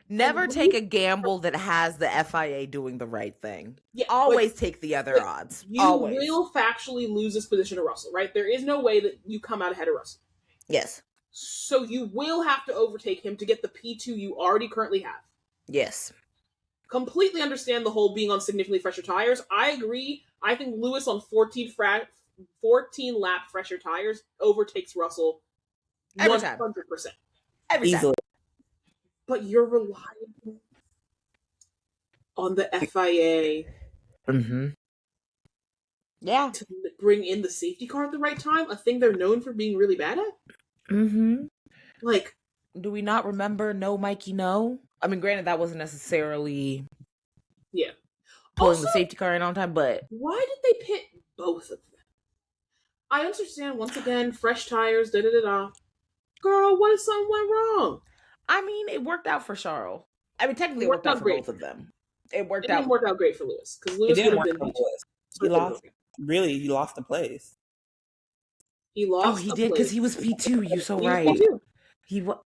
Never take a gamble that has the FIA doing the right thing. Yeah, always take the other odds. You will factually lose this position to Russell, right? There is no way that you come out ahead of Russell. Yes. So you will have to overtake him to get the P2 you already currently have. Yes. Completely understand the whole being on significantly fresher tires. I agree. I think Lewis on 14 lap fresher tires overtakes Russell 100%. Every time. But you're relying on the FIA to bring in the safety car at the right time, a thing they're known for being really bad at. Like, do we not remember No Mikey No? I mean, granted, that wasn't necessarily pulling the safety car in on time, but why did they pit both of them? I understand, once again, fresh tires, da-da-da-da. Girl, what if something went wrong? I mean, it worked out for Charles. I mean, technically, it worked out for both of them. It didn't work out great for Lewis, because Lewis would have been Lewis. He lost the place. He lost. Oh, he did, because he was P2. You're so right. He was.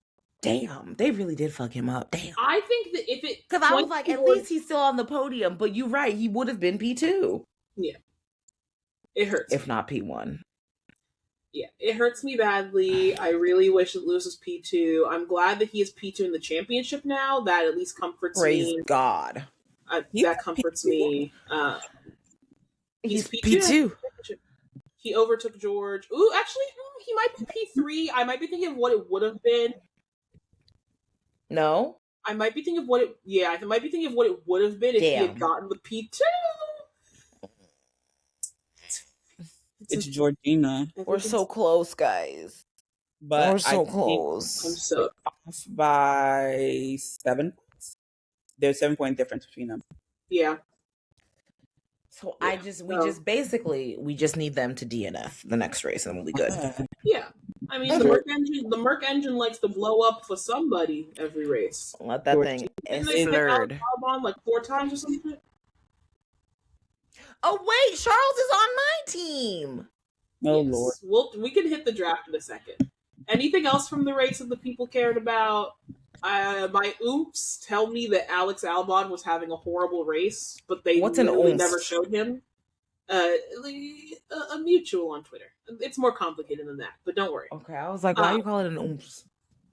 Damn, they really did fuck him up. Damn. I think that if it, because I was like, at least he's still on the podium. But you're right, he would have been P2. Yeah, it hurts. If not P1. Yeah, it hurts me badly. I really wish that Lewis was P2. I'm glad that he is P2 in the championship now. That at least comforts me. Praise God. That comforts me. He's P2. He overtook George. Ooh, actually, he might be P3. I might be thinking of what it would have been. No? I might be thinking of what it... Yeah, I might be thinking of what it would have been if he had gotten the P2. It's Georgina. We're so close, guys. But we're so close. I'm so off by 7 points. There's 7-point difference between them. Yeah. So we just need them to DNF the next race and we'll be good. Yeah. I mean, the Merc engine likes to blow up for somebody every race. Let that thing explode. Like 4 times or something. Oh wait, Charles is on my team. Oh Lord. We can hit the draft in a second. Anything else from the race that the people cared about? My oops tell me that Alex Albon was having a horrible race, but they What's an literally oomph? never showed him. A mutual on Twitter. It's more complicated than that, but don't worry. Okay, I was like, why you call it an oomph?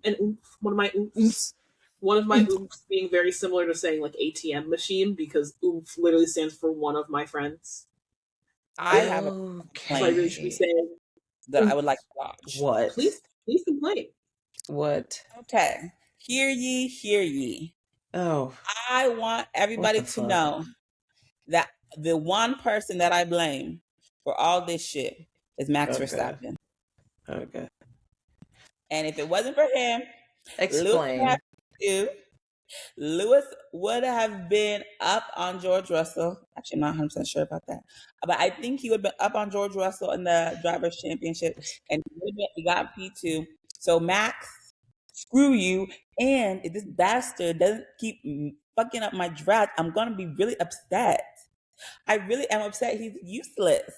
An oomph, one of my oomphs. One of my oomphs being very similar to saying like ATM machine, because oomph literally stands for one of my friends. I have a So I complaint really should be saying that I would like to watch. What? Please complain. What? Okay. Hear ye, hear ye. Oh. I want everybody to know that the one person that I blame for all this shit is Max Verstappen. Okay. And if it wasn't for him, Explain. Lewis would have been up on George Russell. Actually, I'm not 100% sure about that. But I think he would have been up on George Russell in the Drivers' Championship. And he got P2. So, Max, screw you. And if this bastard doesn't keep fucking up my draft, I'm going to be really upset. I really am upset. He's useless.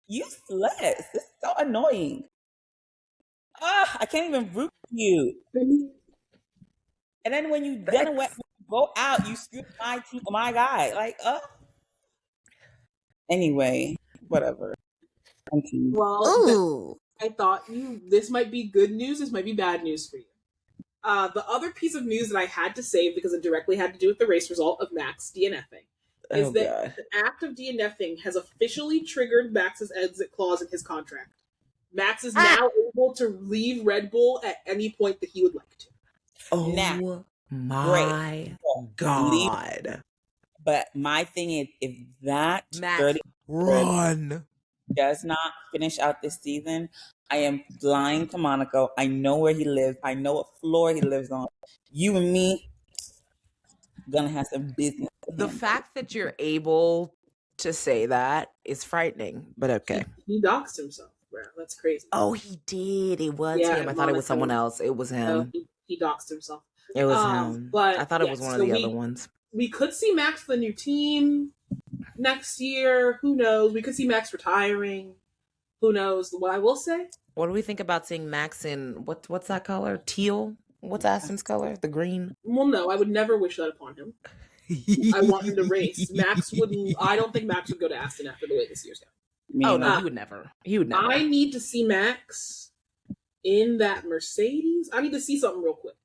Useless. It's so annoying. I can't even root for you. And then when you go out, you screw my team, my guy. Like, Anyway, whatever. Continue. Well, I thought this might be good news. This might be bad news for you. The other piece of news that I had to save because it directly had to do with the race result of Max DNFing is that the act of DNFing has officially triggered Max's exit clause in his contract. Max is now able to leave Red Bull at any point that he would like to. Oh now, my God. But my thing is, if that Max, run does not finish out this season, I am flying to Monaco. I know where he lives. I know what floor he lives on. You and me gonna have some business. The fact that you're able to say that is frightening, but okay. He doxed himself, bro. That's crazy. Oh, he did. It was him. I thought it was someone else. It was him. He doxed himself. It was him. But I thought it was one of the other ones. We could see Max the new team next year. Who knows? We could see Max retiring. Who knows? What I will say. What do we think about seeing Max in what's that color? Teal? What's Aston's color? The green? Well, no, I would never wish that upon him. I want him to race. Max wouldn't. I don't think Max would go to Aston after the way this year's going. Oh no, he would never. He would never. I need to see Max in that Mercedes. I need to see something real quick.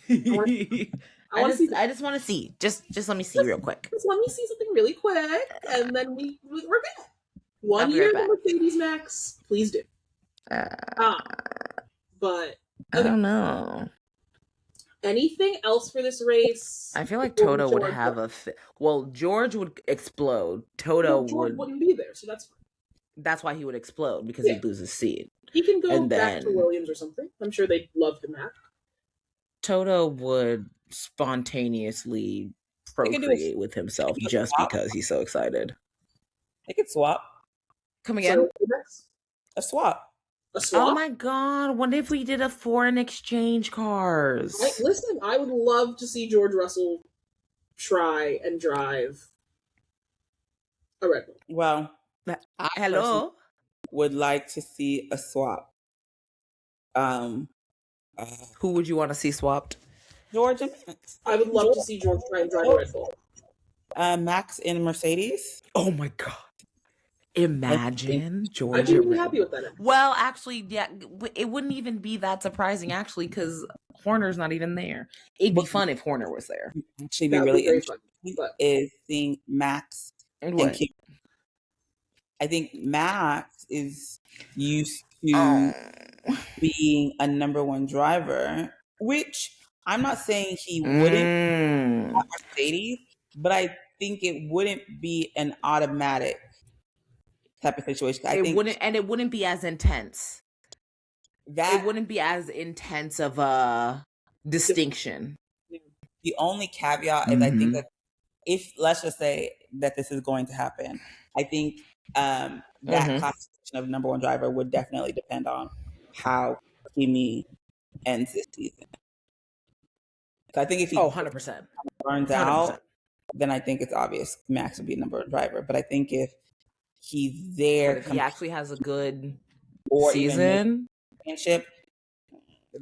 I just want to see. Just let me see real quick. Just let me see something really quick, and then we're good. 1 year in the Mercedes, Max. Please do. But I don't know. Anything else for this race? I feel like Toto would have George would explode. Toto wouldn't be there, so that's fine. That's why he would explode, because he'd lose his seat. He can go back to Williams or something. I'm sure they'd love him back. Toto would spontaneously procreate with himself just because he's so excited. They could swap. Come again? A swap. Oh my God! What if we did a foreign exchange cars? Listen, I would love to see George Russell try and drive a Red Bull. Well, I would like to see a swap. Who would you want to see swapped? George and Max. I would love to see George try and drive a Red Bull. Max in Mercedes. Oh my God. Imagine George. I'd be happy with that. Well, actually, yeah, it wouldn't even be that surprising, actually, because Horner's not even there. It'd be fun if Horner was there. Actually, be really interesting. Is seeing Max and what? I think Max is used to being a number one driver, which I'm not saying he wouldn't have Mercedes, but I think it wouldn't be an automatic type of situation. It wouldn't be as intense. It wouldn't be as intense of a distinction. The only caveat is I think that if, let's just say that this is going to happen, I think that classification of number one driver would definitely depend on how Kimi ends this season. So I think if he 100% burns out, then I think it's obvious Max would be a number one driver. But I think if he's there, if he actually has a good or season, championship,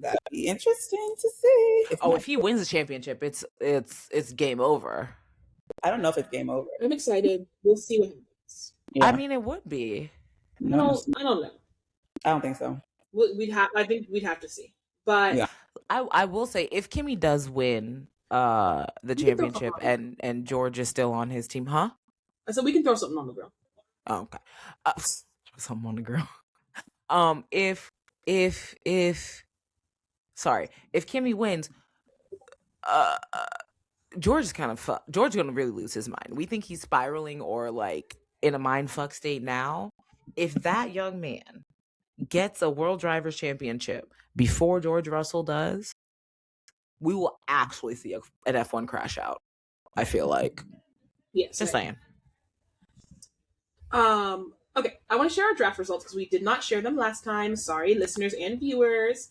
That'd be interesting to see. If he wins the championship, it's game over. I don't know if it's game over. I'm excited. We'll see what happens. Yeah. I mean, it would be. I don't know. I don't think so. I think we'd have to see. But Yeah. I will say, if Kimmy does win the championship and George is still on his team, huh? I said we can throw something on the grill. Oh, okay. Something on the grill. If Kimmy wins, George is kind of George's gonna really lose his mind. We think he's spiraling or like in a mind fuck state now. If that young man gets a World Drivers' Championship before George Russell does, we will actually see an F1 crash out. I feel like. Yes. Just saying. Okay, I want to share our draft results because we did not share them last time. Sorry, listeners and viewers.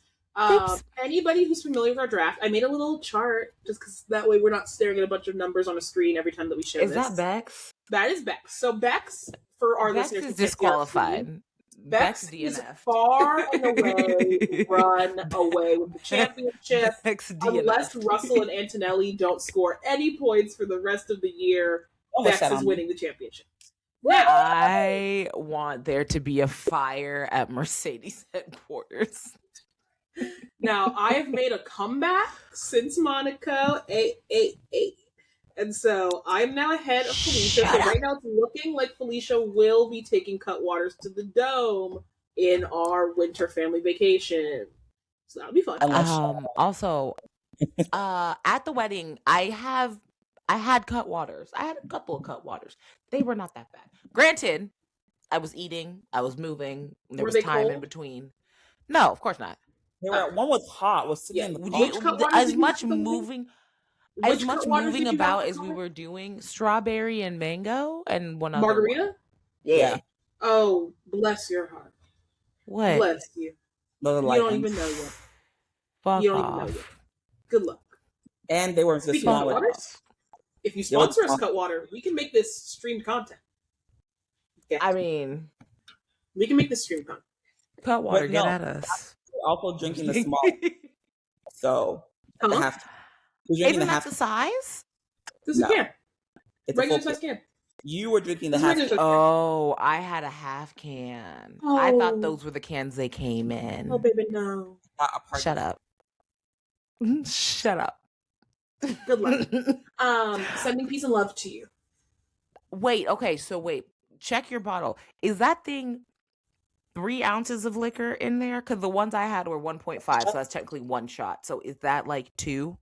Anybody who's familiar with our draft, I made a little chart just because that way we're not staring at a bunch of numbers on a screen every time that we share this. Is that Bex? That is Bex. So Bex, for our Bex listeners, is disqualified. Bex DNF. is far and away run away with the championship unless Russell and Antonelli don't score any points for the rest of the year. Bex is winning the championship. I want there to be a fire at Mercedes headquarters. Now, I have made a comeback since Monaco, and so I'm now ahead of Felicia. So right now it's looking like Felicia will be taking Cutwaters to the Dome in our winter family vacation. So that'll be fun. Also, at the wedding, I had Cutwaters. I had a couple of Cutwaters. They were not that bad. Granted, I was eating, I was moving. There was time in between. No, of course not. One was hot. Was sitting in the car. As much moving about as we were doing, strawberry and mango and one other margarita. One. Yeah. Oh, bless your heart. What? Bless you. You don't even know yet. Fuck you don't off. even know yet. Good luck. And they weren't Speaking of Cutwaters, if you sponsor us, Cutwater, we can make this streamed content. Okay. I mean, we can make this streamed content. Cutwater, get at us. Also drinking the small, so I have to. Isn't that the size? This is a can. It's regular size can. You were drinking the half can. Oh, I had a half can. Oh. I thought those were the cans they came in. Oh, baby, no. Shut up. Shut up. Good luck. Sending peace and love to you. Wait, check your bottle. Is that thing 3 ounces of liquor in there? Because the ones I had were 1.5, so that's technically 1 shot. So is that like 2?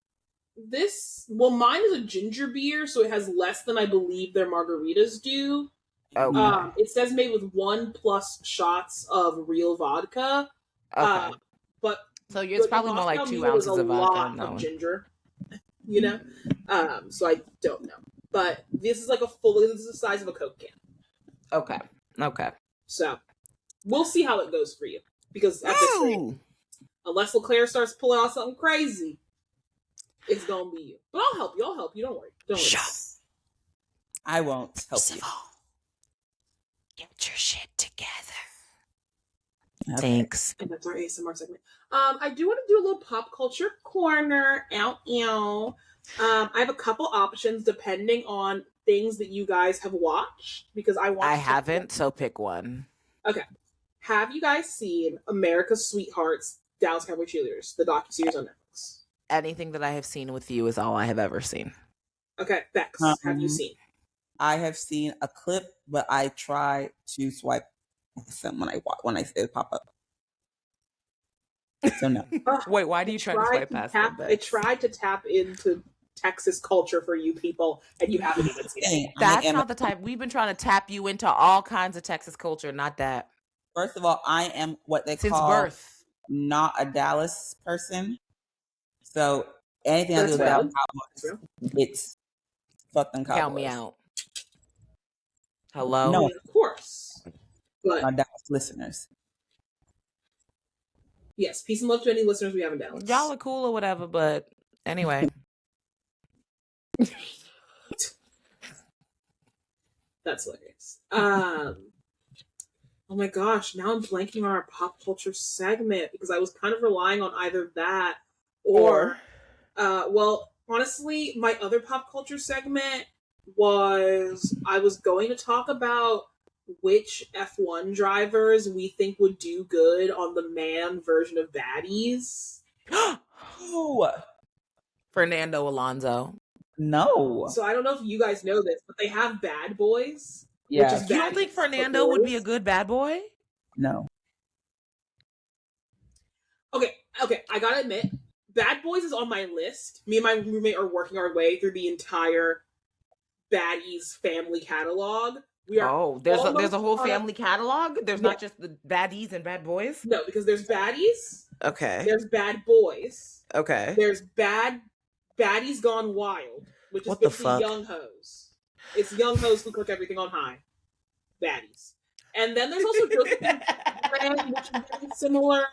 Mine is a ginger beer, so it has less than I believe their margaritas do. Okay. It says made with 1+ shots of real vodka. Okay. So it's probably more like 2 ounces of vodka. Of ginger, you know. So I don't know, but this is like this is the size of a Coke can. Okay. So we'll see how it goes for you, because at this rate, unless Leclerc starts pulling out something crazy, it's gonna be you. But I'll help you. Don't worry. Don't worry. I won't help you. Get your shit together. Okay. Thanks. And that's our ASMR segment. I do want to do a little pop culture corner. I have a couple options depending on things that you guys have watched, because I haven't, so pick one. Okay. Have you guys seen America's Sweethearts, Dallas Cowboy Cheerleaders, the docuseries on Netflix? Anything that I have seen with you is all I have ever seen. Okay, Bex, have you seen? I have seen a clip, but I try to swipe when I see it pop up. So no. Wait, why do you try to swipe past it? I tried to tap into Texas culture for you people, and you haven't even seen it. That's not the type. We've been trying to tap you into all kinds of Texas culture, not that. First of all, I am what they Since call birth not a Dallas person. So anything I do with Dallas Cowboys, it's fuck them Cowboys. Count me out. Hello? No, of course. But my Dallas listeners. Yes, peace and love to any listeners we have in Dallas. Y'all are cool or whatever, but anyway. That's hilarious. Oh my gosh, now I'm blanking on our pop culture segment because I was kind of relying on either that or well, honestly, my other pop culture segment was I was going to talk about which F1 drivers we think would do good on the man version of Baddies. Ooh, Fernando Alonso. no. So I don't know if you guys know this, but they have Bad Boys. Yeah. Which is You don't think Baddies for Fernando would be a boys. good bad boy? No. Okay, I gotta admit, Bad Boys is on my list. Me and my roommate are working our way through the entire Baddies family catalog. We are there's a almost whole caught up- family catalog? There's not just the baddies and bad boys? No, because there's Baddies, Okay. there's Bad Boys, Okay. there's Baddies Gone Wild, which is What the basically fuck? young hoes. It's young hoes who cook everything on high. Baddies. And then there's also Josephine's Cabaret, which is very similar.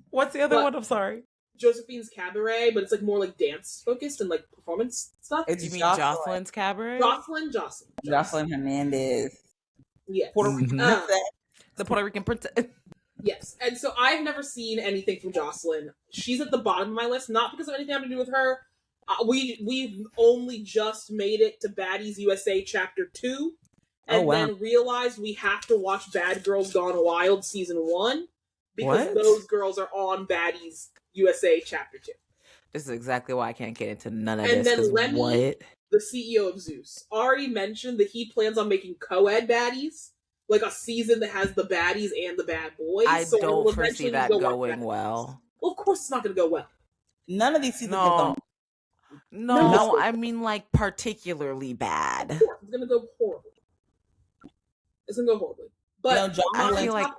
What's the other But- one? I'm sorry. Josephine's Cabaret, but it's like more like dance focused and like performance stuff. It's You mean Jocelyn. Jocelyn's Cabaret? Jocelyn. Hernandez. Yes. Puerto Rican Mhm. princess. The Puerto Rican princess. Yes. And so I've never seen anything from Jocelyn. She's at the bottom of my list, not because of anything having to do with her. We've only just made it to Baddies USA Chapter 2, and then realized we have to watch Bad Girls Gone Wild Season 1, because What? those girls are on Baddies USA Chapter 2. This is exactly why I can't get into none of And this. then 'Cause Lemmy- what? The CEO of Zeus already mentioned that he plans on making co-ed baddies, like a season that has the baddies and the bad boys. I so don't we'll foresee eventually that go watch going Baddies. well. Well, of course it's not going to go well. None of these seasons have No. gone. No, I mean like particularly bad. It's going to go horribly. It's going to go horribly. But No, I feel like-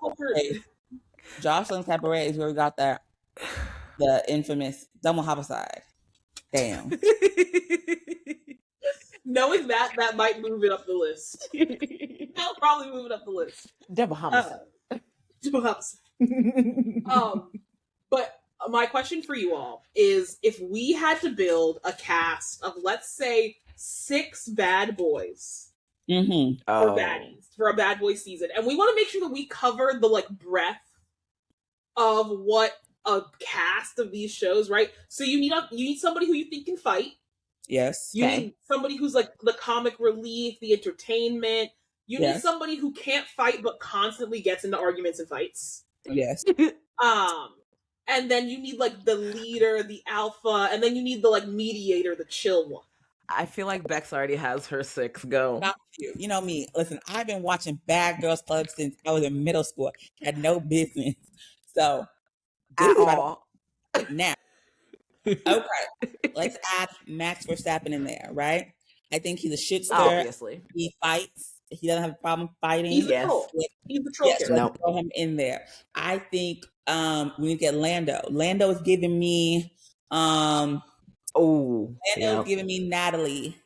Jocelyn's Cabaret is where we got that the infamous double homicide. Damn. knowing that might move it up the list. That'll probably move it up the list. Double homicide. Perhaps. But my question for you all is, if we had to build a cast of, let's say, 6 bad boys Mm-hmm. or baddies for a bad boy season, and we want to make sure that we cover the like breadth of what a cast of these shows, right? So you need somebody who you think can fight. Yes. You need somebody who's like the comic relief, the entertainment. You need Yes. somebody who can't fight but constantly gets into arguments and fights. Yes. And then you need like the leader, the alpha, and then you need the like mediator, the chill one. I feel like Bex already has her 6 go. Not you. You know me. Listen, I've been watching Bad Girls Club since I was in middle school. Had no business. So this At is about all. now. Okay. Let's add Max Verstappen in there, right? I think he's a shitster. Obviously. He fights. He doesn't have a problem fighting. He's Yes. the troll. He's the troll Yes, character. No. let's throw him in there. I think we need to get Lando. Lando is giving me Oh. Lando is giving me Natalie.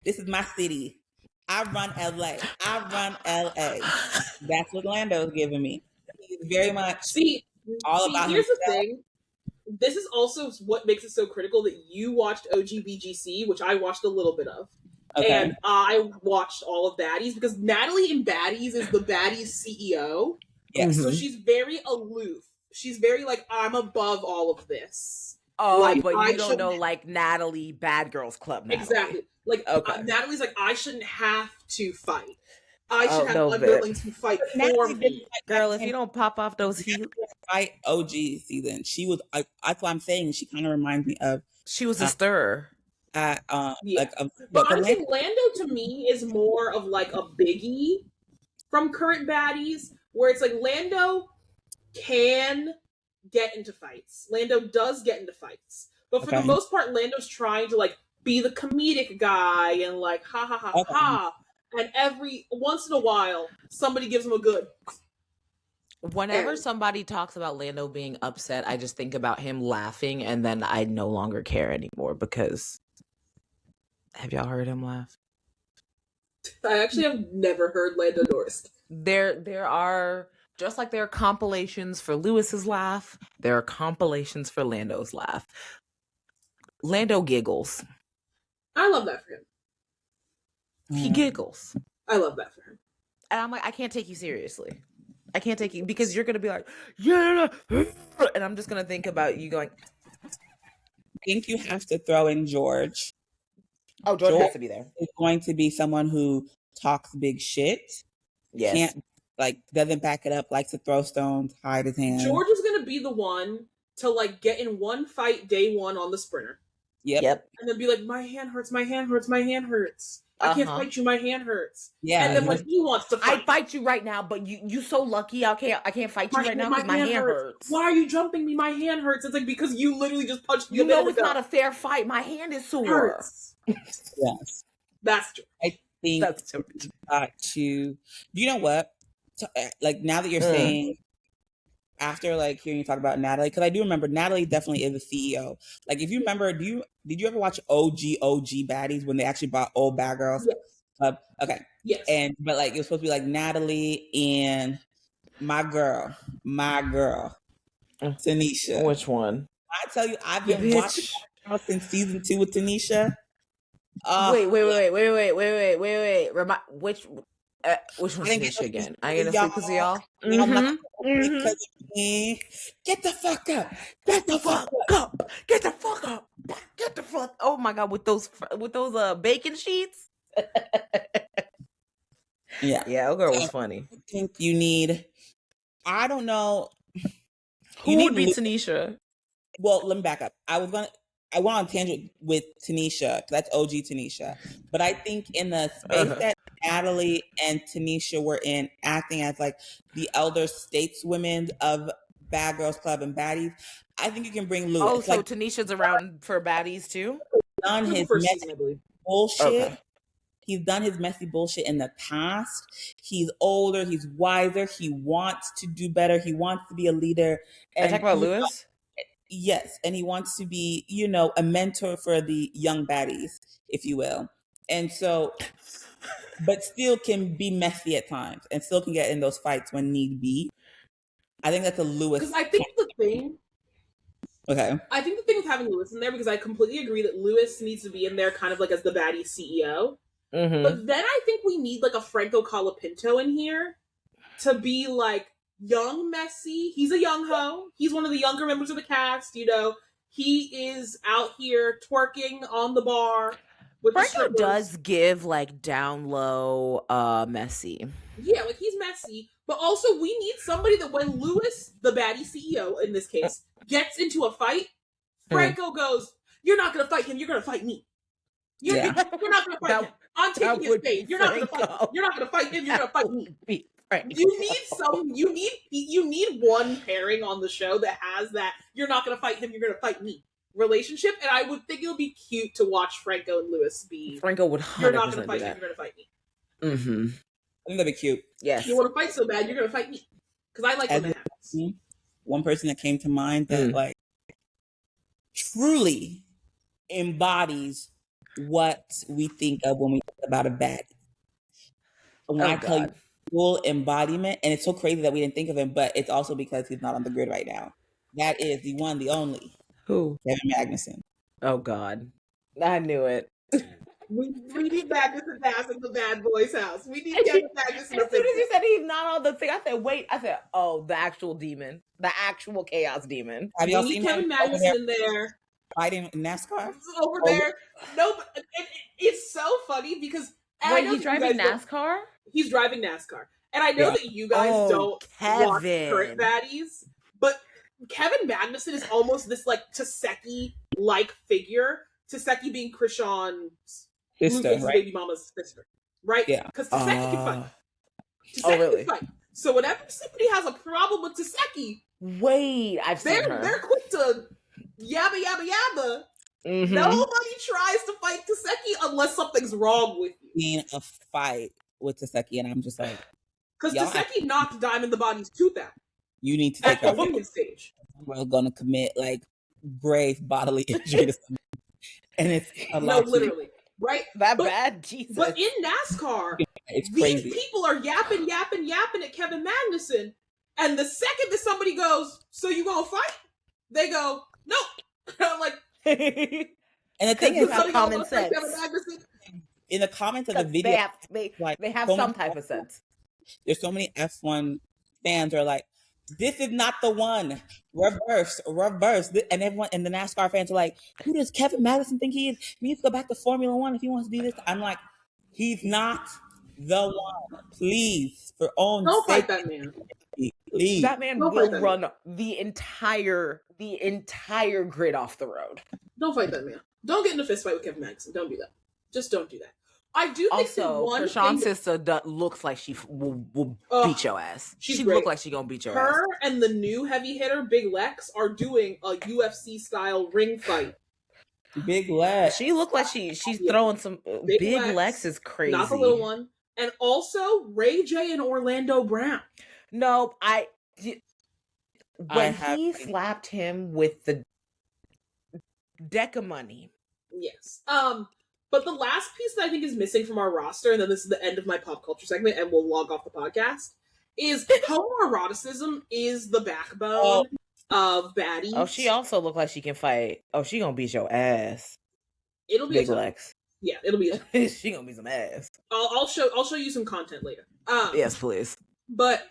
This is my city. I run LA. That's what Lando is giving me. He's very much See, all about here's the himself. thing. This is also what makes it so critical that you watched OGBGC, which I watched a little bit of. Okay. And I watched all of Baddies, because Natalie in Baddies is the Baddies CEO. Yes. So she's very aloof. She's very like, I'm above all of this. Oh, Like, but I you don't know shouldn't- like Natalie, Bad Girls Club Natalie. Exactly. Like, Okay. Natalie's like, I shouldn't have to fight. I Oh, should have no, underlings who fight for Natalie me. didn't fight Girl, back if then. you don't pop off those heels. Fight OG season. She was. That's why I'm saying she kind of reminds me of. She was a stirrer. Yeah. Like But the honestly, Lando to me is more of like a biggie from current baddies, where it's like Lando can get into fights. Lando does get into fights. But for the Okay. most part, Lando's trying to like be the comedic guy and like ha ha ha Okay. ha. And every once in a while, somebody gives him a good. Whenever And- somebody talks about Lando being upset, I just think about him laughing, and then I no longer care anymore because. Have y'all heard him laugh? I actually have never heard Lando Norris. There are, just like there are compilations for Lewis's laugh, there are compilations for Lando's laugh. Lando giggles. I love that for him. He giggles. I love that for him. And I'm like, I can't take you seriously. I can't take it because you're gonna be like, yeah, and I'm just gonna think about you going. I think you have to throw in George. Oh, George has to be there. Is going to be someone who talks big shit. Yes. Can't doesn't back it up. Likes to throw stones, hide his hand. George is gonna be the one to like get in one fight day one on the sprinter. Yep. And then be like, my hand hurts, my hand hurts, my hand hurts. I can't fight you, my hand hurts. Yeah. And then when he wants to fight, I fight you right now, but you so lucky. I can't fight you right now because my hand hurts. Why are you jumping me? My hand hurts. It's like because you literally just punched me. You know it's not a fair fight. My hand is sore. Hurts. Yes. That's true. I think That's true. You know what? Like now that you're saying, after like hearing you talk about Natalie, because I do remember Natalie definitely is a CEO. Like if you remember, did you ever watch OG Baddies when they actually bought Old Bad Girls? Yes. Okay. Yes. But like it was supposed to be like Natalie and my girl, Tanisha. Which one? I tell you, I've been watching since season 2 with Tanisha. Wait. Which one's Tanisha again? I ain't gonna sleep because of y'all. Because of me. Get the fuck up. Get the fuck up. Get the fuck up. Get the fuck. Oh my god, with those bacon sheets. Yeah. That girl was funny. I think you need. I don't know. Who would be Tanisha? Well, let me back up. I went on a tangent with Tanisha. That's OG Tanisha. But I think in the space that Natalie and Tanisha were in, acting as like the elder stateswomen of Bad Girls Club and Baddies, I think you can bring Louis. Oh, so Tanisha's around for baddies too? Done his messy bullshit. Okay. He's done his messy bullshit in the past. He's older. He's wiser. He wants to do better. He wants to be a leader. And talk about Louis? Yes, and he wants to be, a mentor for the young baddies, if you will. And so, but still can be messy at times and still can get in those fights when need be. I think that's a Louis. Because I think the thing with having Louis in there, because I completely agree that Louis needs to be in there kind of like as the baddie CEO. Mm-hmm. But then I think we need like a Franco Colapinto in here to be like young messy. He's a young ho. He's one of the younger members of the cast. He is out here twerking on the bar. Franco does give like down low, messy. Yeah, like he's messy. But also we need somebody that when Louis, the baddie CEO in this case, gets into a fight, Franco goes, "You're not gonna fight him. You're gonna fight me. You're not gonna fight him. I'm taking his face. You're not gonna fight him. You're not gonna fight him. You're gonna fight me." You need one pairing on the show that has that "you're not gonna fight him, you're gonna fight me" relationship, and I would think it would be cute to watch Franco and Louis be. Franco would 100% "You're not gonna fight him, you're gonna fight me." Mm-hmm. I think that'd be cute. Yes. You want to fight so bad, you're gonna fight me, because I like when that happens. One person that came to mind that like truly embodies what we think of when we think about a baddie. When I tell you full embodiment, and it's so crazy that we didn't think of him, but it's also because he's not on the grid right now. That is the one, the only. Who? Kevin Magnuson. Oh God, I knew it. We need Magnuson back in the bad boy's house. We need Kevin Magnuson. As soon as you said he's not on the thing, I said, wait. I said, oh, the actual demon, the actual chaos demon. Have y'all seen Kevin Magnuson in there? Fighting in NASCAR? Over there. No, but it's so funny because wait, he's driving NASCAR? He's driving NASCAR. And I know that you guys don't watch current baddies, but Kevin Magnuson is almost this like Taseki-like figure. Taseki being Krishan's sister, right? baby mama's sister, right? Yeah. Because Taseki can fight. Really? Can fight. So whenever somebody has a problem with Taseki, wait, I've seen her. They're quick to yabba yabba yabba. Mm-hmm. Nobody tries to fight Taseki unless something's wrong with you. In a fight with Taseki, and I'm just like, because Taseki knocked Diamond the Body's tooth out. You need to take at the women's stage. We're gonna commit like grave bodily injury to somebody. And it's a lot. No, literally, right? Bad, Jesus. But in NASCAR, these people are yapping at Kevin Magnuson, and the second that somebody goes, "So you gonna fight?" They go, "No." I'm like, and the thing is, common sense. In the comments of the video, they have some type of sense. There's so many F1 fans are like, this is not the one. Reverse. And everyone, and the NASCAR fans are like, who does Kevin Madison think he is? He needs to go back to Formula One if he wants to do this. I'm like, he's not the one. Please, for own Don't sake. fight that man. Please. That man Don't will fight that run the entire grid off the road. Don't fight that man. Don't get in a fist fight with Kevin Madison. Don't do that. Just don't do that. I do think Also, Krishan's sister looks like she will beat your ass. She look like she gonna beat your ass. Her and the new heavy hitter, Big Lex, are doing a UFC style ring fight. Big Lex. She look like she's throwing some. Big Lex is crazy. Not the little one. And also Ray J and Orlando Brown. No, when he slapped him with the deck of money. Yes. But the last piece that I think is missing from our roster, and then this is the end of my pop culture segment, and we'll log off the podcast, is homoeroticism is the backbone of Baddie. Oh, she also look like she can fight. Oh, she gonna beat your ass. It'll be Big Lex. Yeah, it'll be. She gonna beat some ass. I'll show you some content later. Yes, please. But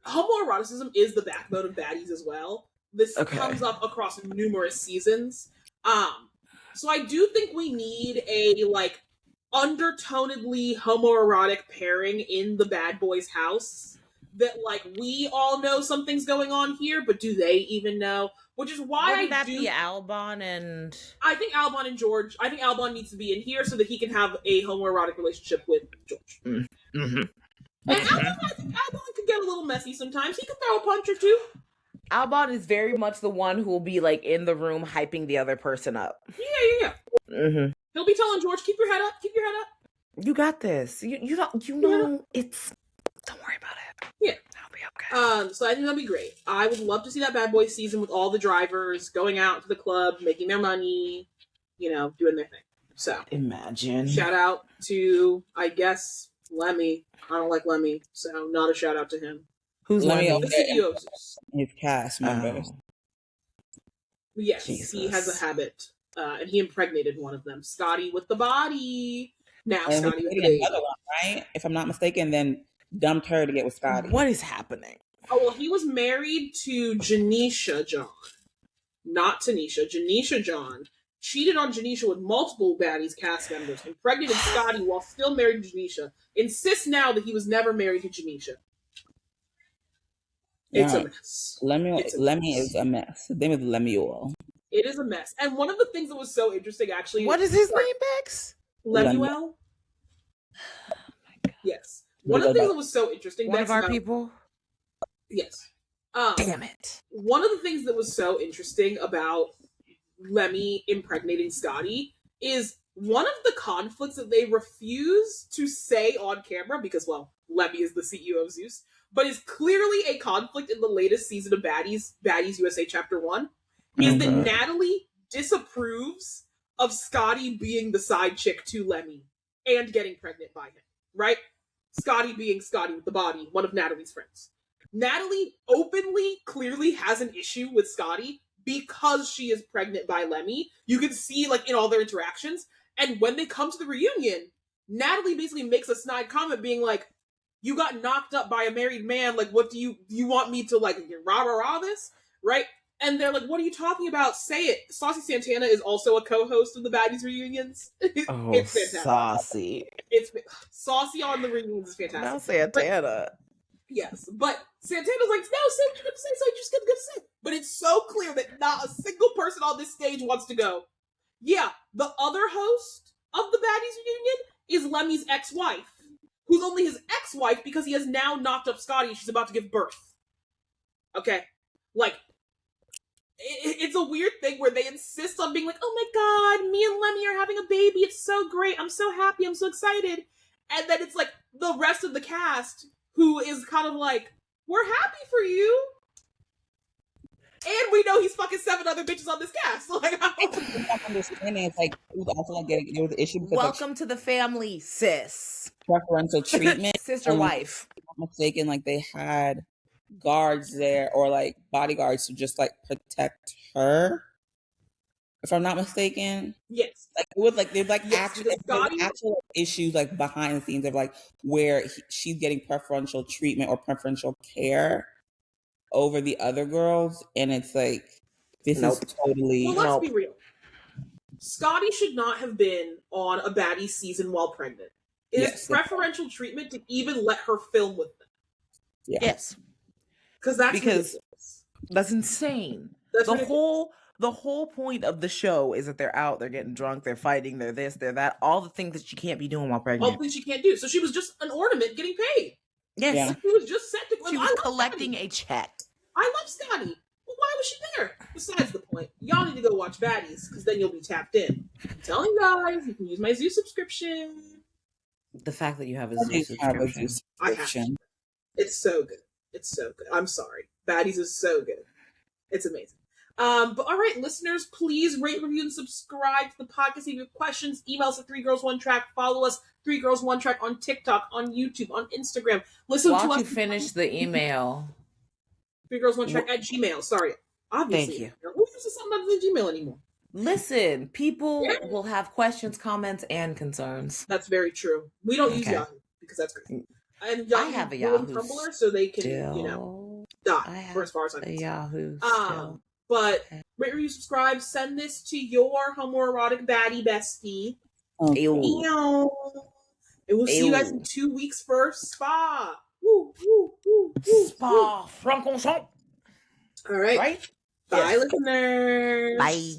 homoeroticism is the backbone of Baddies as well. This comes up across numerous seasons. So I do think we need a like undertonedly homoerotic pairing in the bad boys' house that like we all know something's going on here, but do they even know? Which is why Wouldn't that be Albon and I think Albon and George. I think Albon needs to be in here so that he can have a homoerotic relationship with George. Mm-hmm. And I think Albon can get a little messy sometimes. He can throw a punch or two. Albon is very much the one who will be like in the room hyping the other person up. Yeah. Mm-hmm. He'll be telling George, keep your head up. You got this. You know it's. Don't worry about it. Yeah, that'll be okay. So I think that'll be great. I would love to see that Bad Boys season with all the drivers going out to the club, making their money, doing their thing. So imagine. Shout out to, I guess, Lemmy. I don't like Lemmy, so not a shout out to him. Who's Lemmy? The CEO of Zeus. His cast members. Yes, Jesus. He has a habit, and he impregnated one of them. Scotty with the body. Now and Scotty with the baby. Another one, right? If I'm not mistaken, then dumped her to get with Scotty. What is happening? Oh, well, he was married to Janisha John. Not Tanisha. Janisha John. Cheated on Janisha with multiple Baddies cast members. Impregnated Scotty while still married to Janisha. Insists now that he was never married to Janisha. It's a mess. Lemmy is a mess. His name is Lemuel. It is a mess. And one of the things that was so interesting, actually... What is his name, Bex? Lemuel? Oh my God. Yes. One of the things that was so interesting... One of our people? Yes. Damn it. One of the things that was so interesting about Lemmy impregnating Scotty is one of the conflicts that they refuse to say on camera, because, well, Lemmy is the CEO of Zeus, but is clearly a conflict in the latest season of Baddies USA Chapter 1, is that Natalie disapproves of Scotty being the side chick to Lemmy and getting pregnant by him, right? Scotty being Scotty with the body, one of Natalie's friends. Natalie openly, clearly has an issue with Scotty because she is pregnant by Lemmy. You can see, like, in all their interactions. And when they come to the reunion, Natalie basically makes a snide comment being like, you got knocked up by a married man, like, what do you want me to, like, rah-rah-rah this? Right? And they're like, what are you talking about? Say it. Saucy Santana is also a co-host of the Baddies reunions. It's fantastic. Saucy. Saucy on the reunions is fantastic. Now Santana. Yes, but Santana's like, no, say what you're going to say, so you're just going to say. But it's so clear that not a single person on this stage wants to go, yeah, the other host of the Baddies reunion is Lemmy's ex-wife, who's only his ex-wife because he has now knocked up Scotty and she's about to give birth. Okay? Like, it's a weird thing where they insist on being like, oh my God, me and Lemmy are having a baby, it's so great, I'm so happy, I'm so excited. And then it's like, the rest of the cast who is kind of like, we're happy for you. And we know he's fucking 7 other bitches on this cast. Like, I don't understand. It's like, it was also like there was an issue because welcome to the family, sis. Preferential treatment. Sister wife. If I'm not mistaken, like they had guards there or like bodyguards to just like protect her. if I'm not mistaken. Yes. Like it was like there's like Yes, actual, because Scotty- actual issues like behind the scenes of like where she's getting preferential treatment or preferential care over the other girls, and it's like this Nope. is totally. Well, let's Nope. be real. Scotty should not have been on a baddie season while pregnant. It Yes. is preferential treatment to even let her film with them. Yeah. Yes. Because that's Because ridiculous. that's insane. That's the ridiculous. the whole point of the show is that they're out, they're getting drunk, they're fighting, they're this, they're that, all the things that you can't be doing while All pregnant. the things she can't do. So she was just an ornament getting paid. Yes. Yeah. She was just set to. She I was love collecting Scotty. a check. I love Scotty. Well, why was she there? Besides the point, y'all need to go watch Baddies because then you'll be tapped in. I'm telling you guys, you can use my Zoo subscription. The fact that you have a I Zoo do have a subscription. Zoo I have subscription. It's so good. It's so good. I'm sorry. Baddies is so good. It's amazing. But all right, listeners, please rate, review, and subscribe to the podcast. If you have questions, email us at 3girls1track. Follow us, 3girls1track on TikTok, on YouTube, on Instagram. Listen Why to don't us. you finish the email? 3girls1track at Gmail. Sorry. Obviously. Thank you. Who uses something other than Gmail anymore? Listen, people will have questions, comments, and concerns. That's very true. We don't use Okay. Yahoo because that's crazy. And I Yahoo have a ruined Yahoo Tumblr, so they can, still. you know, I die have for as far as I'm a concerned. Yahoo still. But Okay. rate, review, subscribe. Send this to your homoerotic baddie bestie. Ew. Ew. And we'll see you guys in Ew. 2 weeks for Spa. Woo, woo, woo, woo, Spa Francorchamps. woo. All right. Right? Bye, Yes. listeners. Bye.